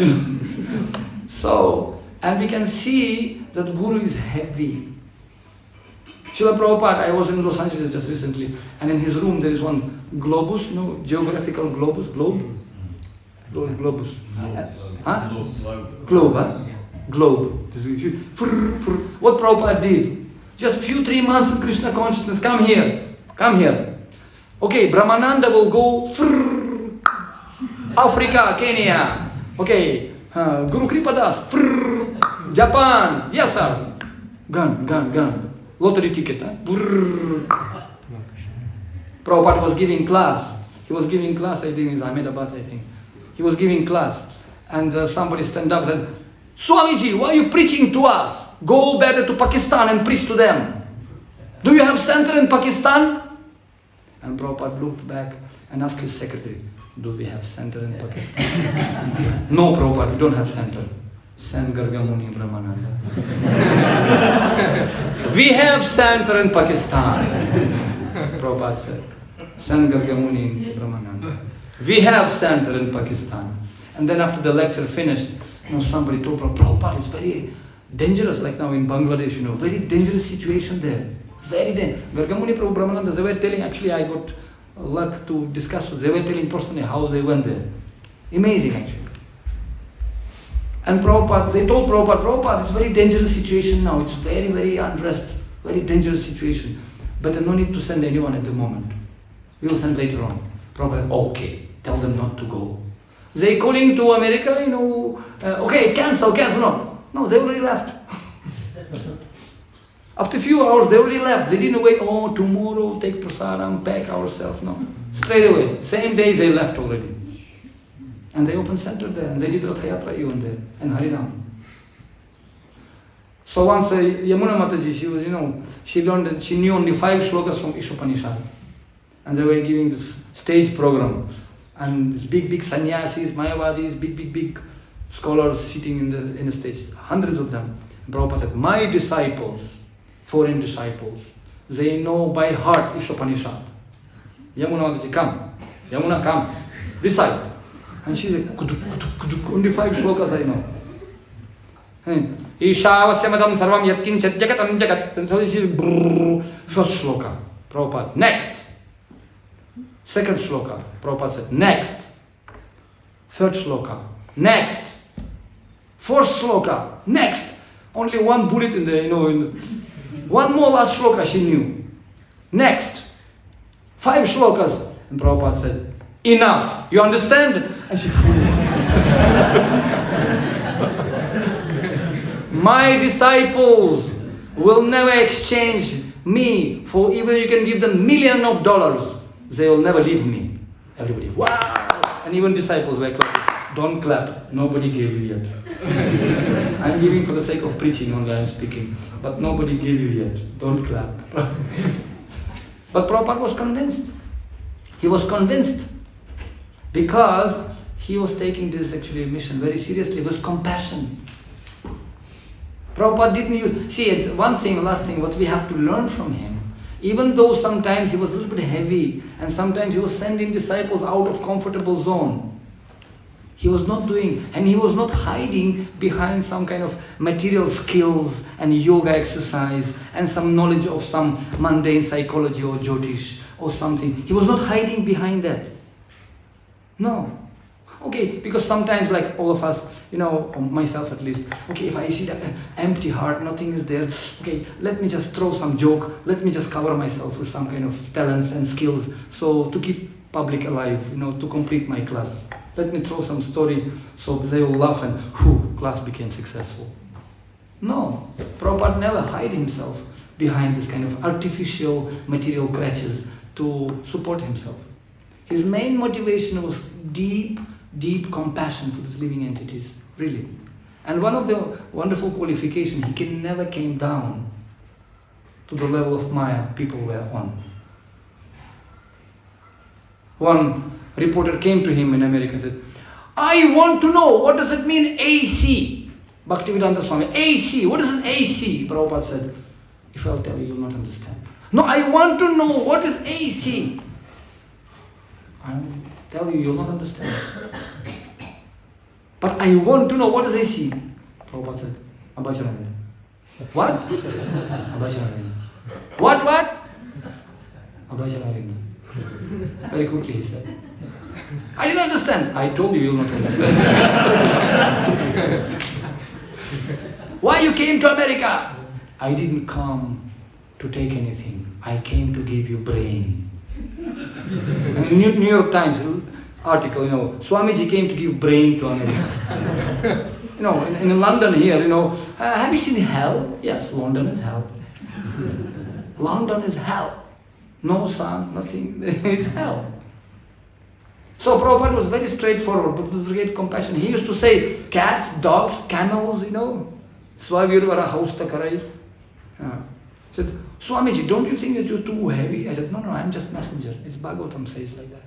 So, and we can see that Guru is heavy. Srila Prabhupada, I was in Los Angeles just recently, and in his room there is one globus, geographical globus, globe? Globus. Huh? Globe, huh? Globe. What Prabhupada did? Just 3 months in Krishna consciousness, come here. Okay, Brahmananda will go Africa, Kenya. Okay, Guru Kripadas, Japan. Yes, sir. Gun. Lottery ticket. Prabhupada was giving class. He was giving class, I think in Ahmedabad, He was giving class. And somebody stand up and said, "Swamiji, why are you preaching to us? Go better to Pakistan and preach to them. Do you have center in Pakistan?" And Prabhupada looked back and asked his secretary, "Do we have center in Pakistan?" "No, Prabhupada, we don't have center." Send Gargamuni Brahmananda. "We have center in Pakistan." Prabhupada said, "Send Gargamuni Brahmananda. We have center in Pakistan." And then after the lecture finished, somebody told Prabhupada, "It's very dangerous, like now in Bangladesh, very dangerous situation there. Very dangerous." Gargamuni Prabhu Brahmananda, they were telling, actually I got luck to discuss with, they were telling personally how they went there. Amazing actually. And Prabhupada, they told Prabhupada, "It's very dangerous situation now. It's very, very unrest, very dangerous situation. But no need to send anyone at the moment. We'll send later on." Prabhupada, "Okay, tell them not to go." They calling to America, okay, cancel. No, they already left. After a few hours, they already left. They didn't wait, tomorrow, take prasadam, pack ourselves. No, straight away. Same day they left already. And they opened center there, and they did Rath Yatra even there, and Harinam. So once Yamuna Mataji, she was, she learned that she knew only 5 shlokas from Ishopanishad. And they were giving this stage program. And big sannyasis, Mayavadis, big scholars sitting in the stage, hundreds of them. And Prabhupada said, my disciples, foreign disciples, they know by heart Ishopanishad. Yamuna, come. Yamuna, come. Recite. And she said, only 5 shlokas I know. Ishavasyamatam sarvam yatkinchat jagatam jagat. And so she said, first shloka. Prabhupada, next. Second shloka. Prabhupada said, next. Third shloka. Next. Fourth shloka. Next. Only one bullet in the, one more last shloka she knew. Next. 5 shlokas. And Prabhupada said, enough. You understand? And she my disciples will never exchange me for even you can give them $millions of dollars. They will never leave me. Everybody, wow! And even disciples were clapping. Don't clap. Nobody gave you yet. I'm giving for the sake of preaching only I'm speaking. But nobody gave you yet. Don't clap. But Prabhupada was convinced. He was convinced because he was taking this actually mission very seriously with compassion. Prabhupada didn't use... See, it's one thing, last thing, what we have to learn from him. Even though sometimes he was a little bit heavy and sometimes he was sending disciples out of comfortable zone. He was not doing, and he was not hiding behind some kind of material skills and yoga exercise and some knowledge of some mundane psychology or Jyotish or something. He was not hiding behind that. No. Okay, because sometimes like all of us, myself at least, okay, if I see that empty heart, nothing is there, okay, let me just throw some joke, let me just cover myself with some kind of talents and skills, so to keep public alive, to complete my class. Let me throw some story so they will laugh and class became successful. No, Prabhupada never hid himself behind this kind of artificial material crutches to support himself. His main motivation was deep compassion for these living entities, really. And one of the wonderful qualifications, he never came down to the level of Maya people were on. One reporter came to him in America and said, I want to know, what does it mean AC? Bhaktivedanta Swami, AC, what is AC? Prabhupada said, if I'll tell you, you'll not understand. No, I want to know, what is AC? I'll tell you, you'll not understand. But I want to know, what is AC? Prabhupada said, Abhajanavina. What? Abhajanavina. What? Abhajanavina. Very quickly he said. I didn't understand. I told you, you'll not understand. Why you came to America? I didn't come to take anything. I came to give you brain. New York Times article, Swamiji came to give brain to America. In London here, have you seen hell? Yes, London is hell. London is hell. No sun, nothing, it's hell. So Prabhupada was very straightforward, but with great compassion. He used to say, cats, dogs, camels, Swavirvara hausta karai. He said, Swamiji, don't you think that you're too heavy? I said, no, I'm just messenger. It's Bhagavatam says like that.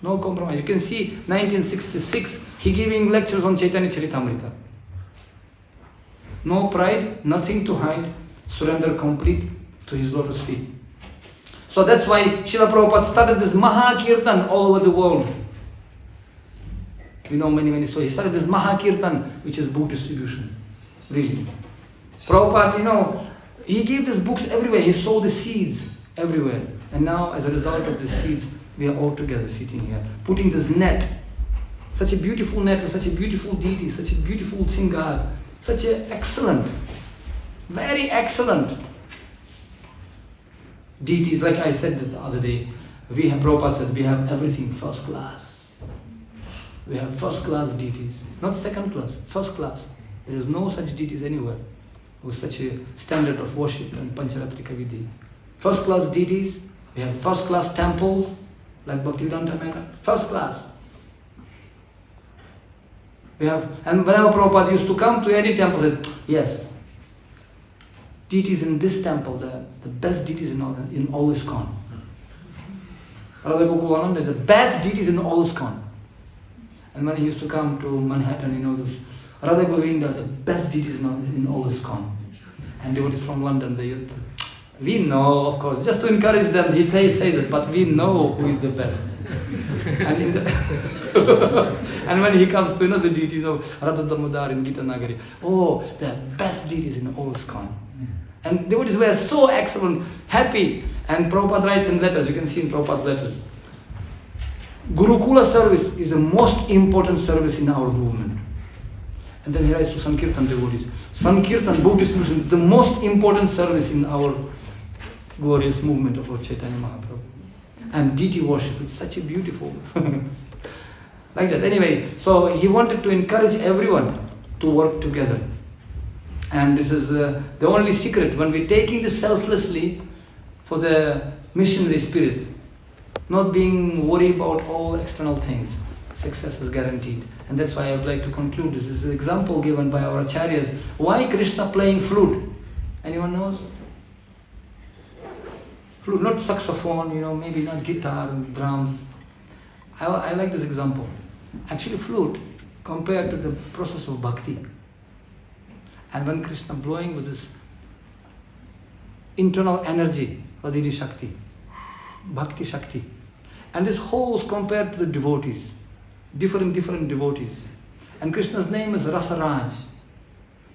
No compromise. You can see 1966, he giving lectures on Chaitanya Charitamrita. No pride, nothing to hide, surrender complete to his lotus feet. So that's why Srila Prabhupada started this Maha Kirtan all over the world. We know many. So he started this Maha Kirtan, which is book distribution. Really. Prabhupada, he gave these books everywhere. He sowed the seeds everywhere. And now, as a result of the seeds, we are all together sitting here, putting this net, such a beautiful net with such a beautiful deity, such a beautiful Singar, such a excellent, very excellent deities. Like I said the other day, Prabhupada said, we have everything first class. We have first class deities, not second class, first class. There is no such deities anywhere with such a standard of worship and Pancharatrika Vidhi. First class deities, we have first class temples, like Bhaktivedanta Mena, first class. We have, and whenever Prabhupada used to come to any temple, said, yes, deities in this temple, the best deities in all ISKCON. Radha Gokulananda is the best deities in all ISKCON. And when he used to come to Manhattan, this Radha Govinda, the best deities in all ISKCON. And devotees from London, they used to, we know, of course, just to encourage them, he says it, but we know who is the best. And, and when he comes to the deities of Radha Damodar in Gita Nagari, the best deities in all ISKCON. And devotees were so excellent, happy. And Prabhupada writes in letters, you can see in Prabhupada's letters, Gurukula service is the most important service in our movement. And then he writes to Sankirtan devotees, Sankirtan, book distribution, is the most important service in our glorious movement of Lord Chaitanya Mahaprabhu. And deity worship, it's such a beautiful, like that. Anyway, so he wanted to encourage everyone to work together. And this is the only secret, when we're taking this selflessly for the missionary spirit, not being worried about all external things, success is guaranteed. And that's why I would like to conclude. This is an example given by our acharyas. Why Krishna playing flute? Anyone knows? Flute, not saxophone, maybe not guitar, drums. I like this example. Actually flute, compared to the process of bhakti. And when Krishna blowing with this internal energy, Adini Shakti, Bhakti Shakti. And this whole is compared to the devotees, different devotees. And Krishna's name is Rasaraj.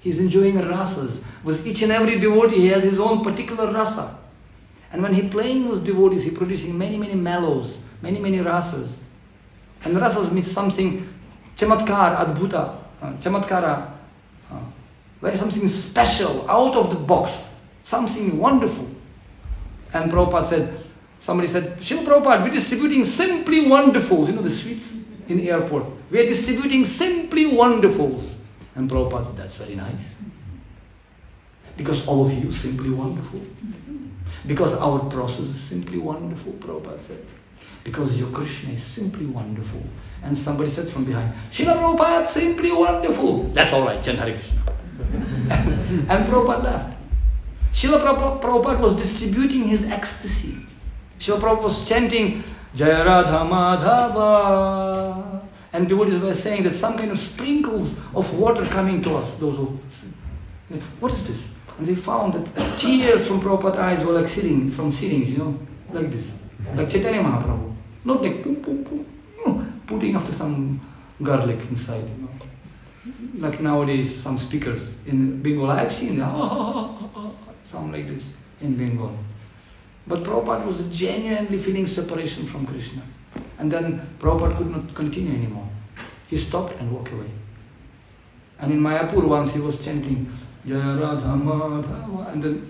He's enjoying rasas. With each and every devotee, he has his own particular rasa. And when he's playing with devotees, he's producing many mellows, many rasas. And rasas means something, chamatkar, adbhuta, chamatkara, very something special, out of the box, something wonderful. And Prabhupada said, somebody said, Srila Prabhupada, we're distributing simply wonderfuls, the sweets in the airport. We are distributing simply wonderfuls. And Prabhupada said, that's very nice. Because all of you are simply wonderful. Because our process is simply wonderful, Prabhupada said. Because your Krishna is simply wonderful. And somebody said from behind, Srila Prabhupada, simply wonderful. That's all right, chant Hare Krishna. And Prabhupada laughed. Srila Prabhupada was distributing his ecstasy. Srila Prabhupada was chanting, Jaya Radha Madhava. And devotees were saying that some kind of sprinkles of water coming to us. Those who, what is this? And they found that tears from Prabhupada's eyes were like sitting, from sittings, like this. Like Chaitanya Mahaprabhu. Not like putting after some garlic inside, Like nowadays, some speakers in Bengal, I've seen sound like this in Bengal. But Prabhupada was genuinely feeling separation from Krishna. And then Prabhupada could not continue anymore. He stopped and walked away. And in Mayapur once he was chanting, Jaya Radha Madhava, and then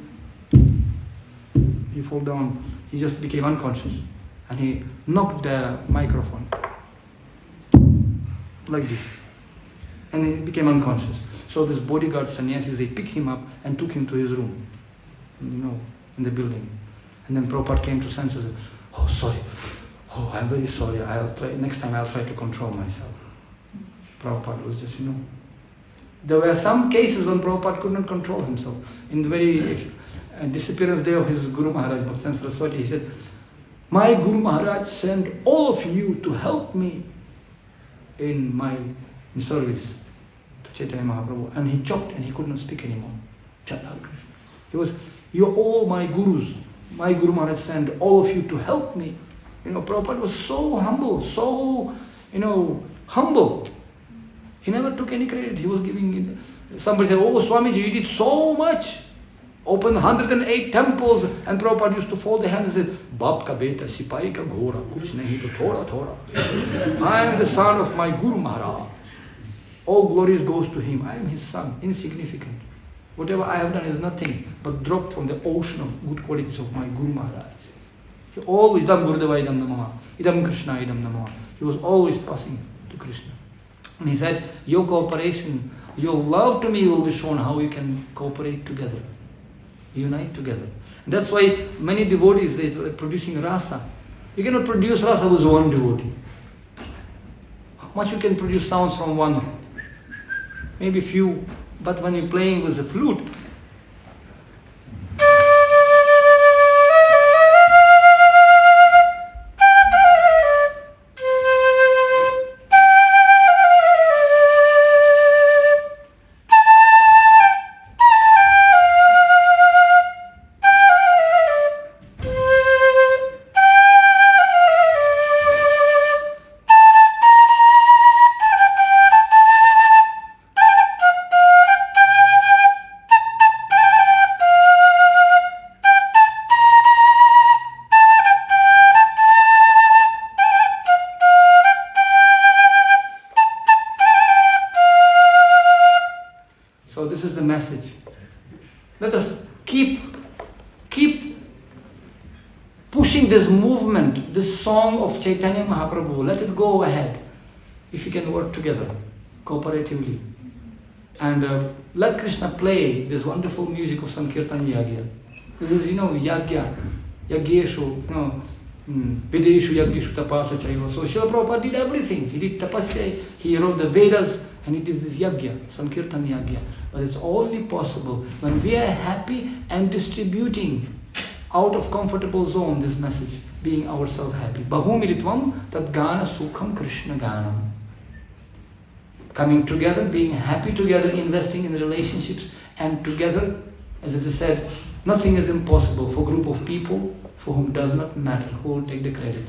he fell down. He just became unconscious. And he knocked the microphone. Like this. And he became unconscious. So this bodyguard sannyasis, they picked him up and took him to his room, in the building. And then Prabhupada came to senses. Oh, sorry. Oh, I'm very sorry. Next time I'll try to control myself. Prabhupada was just, There were some cases when Prabhupada could not control himself. In the very disappearance day of his Guru Maharaj, Bhaktan Saraswati, he said, my Guru Maharaj sent all of you to help me in my service to Chaitanya Mahaprabhu. And he choked and he could not speak anymore. He was, you're all my gurus. My Guru Maharaj sent all of you to help me. Prabhupada was so humble, so, humble. He never took any credit. He was giving it. Somebody said, oh, Swamiji, you did so much. Opened 108 temples. And Prabhupada used to fold the hands and say, Bap ka beta, sipai ka ghora, kuch nahi to thoda. I am the son of my Guru Maharaj. All glories goes to him. I am his son, insignificant. Whatever I have done is nothing but drop from the ocean of good qualities of my Guru Maharaj. He always, idam Gurudeva idam namah, idam Krishna idam namah. He was always passing to Krishna. And he said, your cooperation, your love to me will be shown how you can cooperate together, unite together. And that's why many devotees, they are producing rasa. You cannot produce rasa with one devotee. How much you can produce sounds from one? Maybe few, but when you're playing with the flute, is the message. Let us keep pushing this movement, this song of Chaitanya Mahaprabhu. Let it go ahead. If we can work together, cooperatively. And let Krishna play this wonderful music of Sankirtan Yagya. This is, Yagya, Yagyeshu, Videshu, Yagyeshu, Tapasa, Chaiva. So Srila Prabhupada did everything. He did Tapasya, he wrote the Vedas, and it is this Yagya, Sankirtan Yagya. But it's only possible when we are happy and distributing out of comfortable zone this message, being ourselves happy. Bahumiritvam tad gana sukham Krishna ganam. Coming together, being happy together, investing in relationships, and together, as it is said, nothing is impossible for a group of people for whom it does not matter who will take the credit.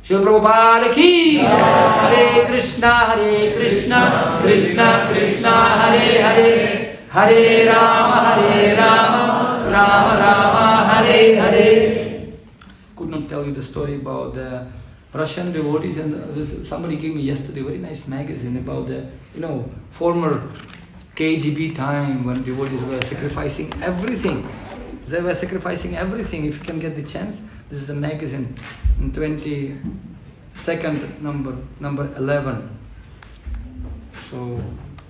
Srila Prabhupada ki Hare Krishna, Krishna Krishna, Hare Hare, Hare Rama, Rama Rama, Hare Hare. Could not tell you the story about the Russian devotees, and somebody gave me yesterday a very nice magazine about the former KGB time when devotees were sacrificing everything. They were sacrificing everything. If you can get the chance, this is a magazine in 22nd number 11. So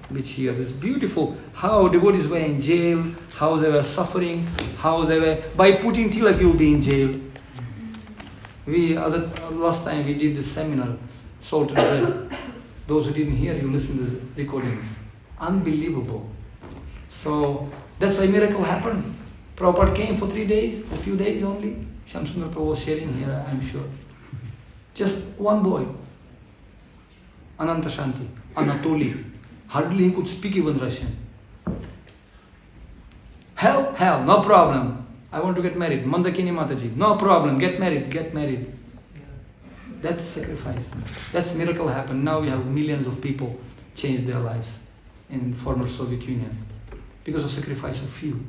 which year? It's beautiful how devotees were in jail, how they were suffering, how they were by putting tilak you will be in jail. Last time we did this seminar, Salt and Bread. Those who didn't hear, you listen to this recording. Unbelievable. So that's why miracle happened. Prabhupada came for 3 days, a few days only. Shamsundar Prabhu was sharing here, I'm sure. Just one boy, Ananta Shanti, Anatoly. Hardly he could speak even Russian. Hell, no problem. I want to get married. Mandakini Mataji, no problem, get married. That's sacrifice. That's miracle happened. Now we have millions of people change their lives in former Soviet Union because of sacrifice of few.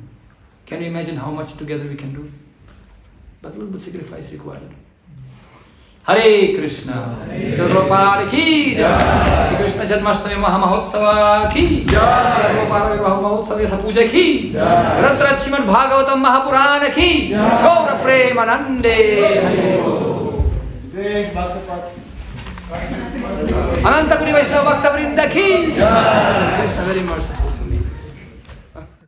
Can you imagine how much together we can do? But a little bit sacrifice required. Hare Krishna. Srila Prabhupada ki jai. Krishna JANMASTAMI Mahamahotsava ki jai. Srila Prabhupada Mahamahotsava sa puja ki jai. Ratrat Srimad Bhagavatam Mahapurana ki jai. Gaura Premanande. Ananta Kuri Vaishnava Bhakta Vrinda ki jai. Krishna very merciful.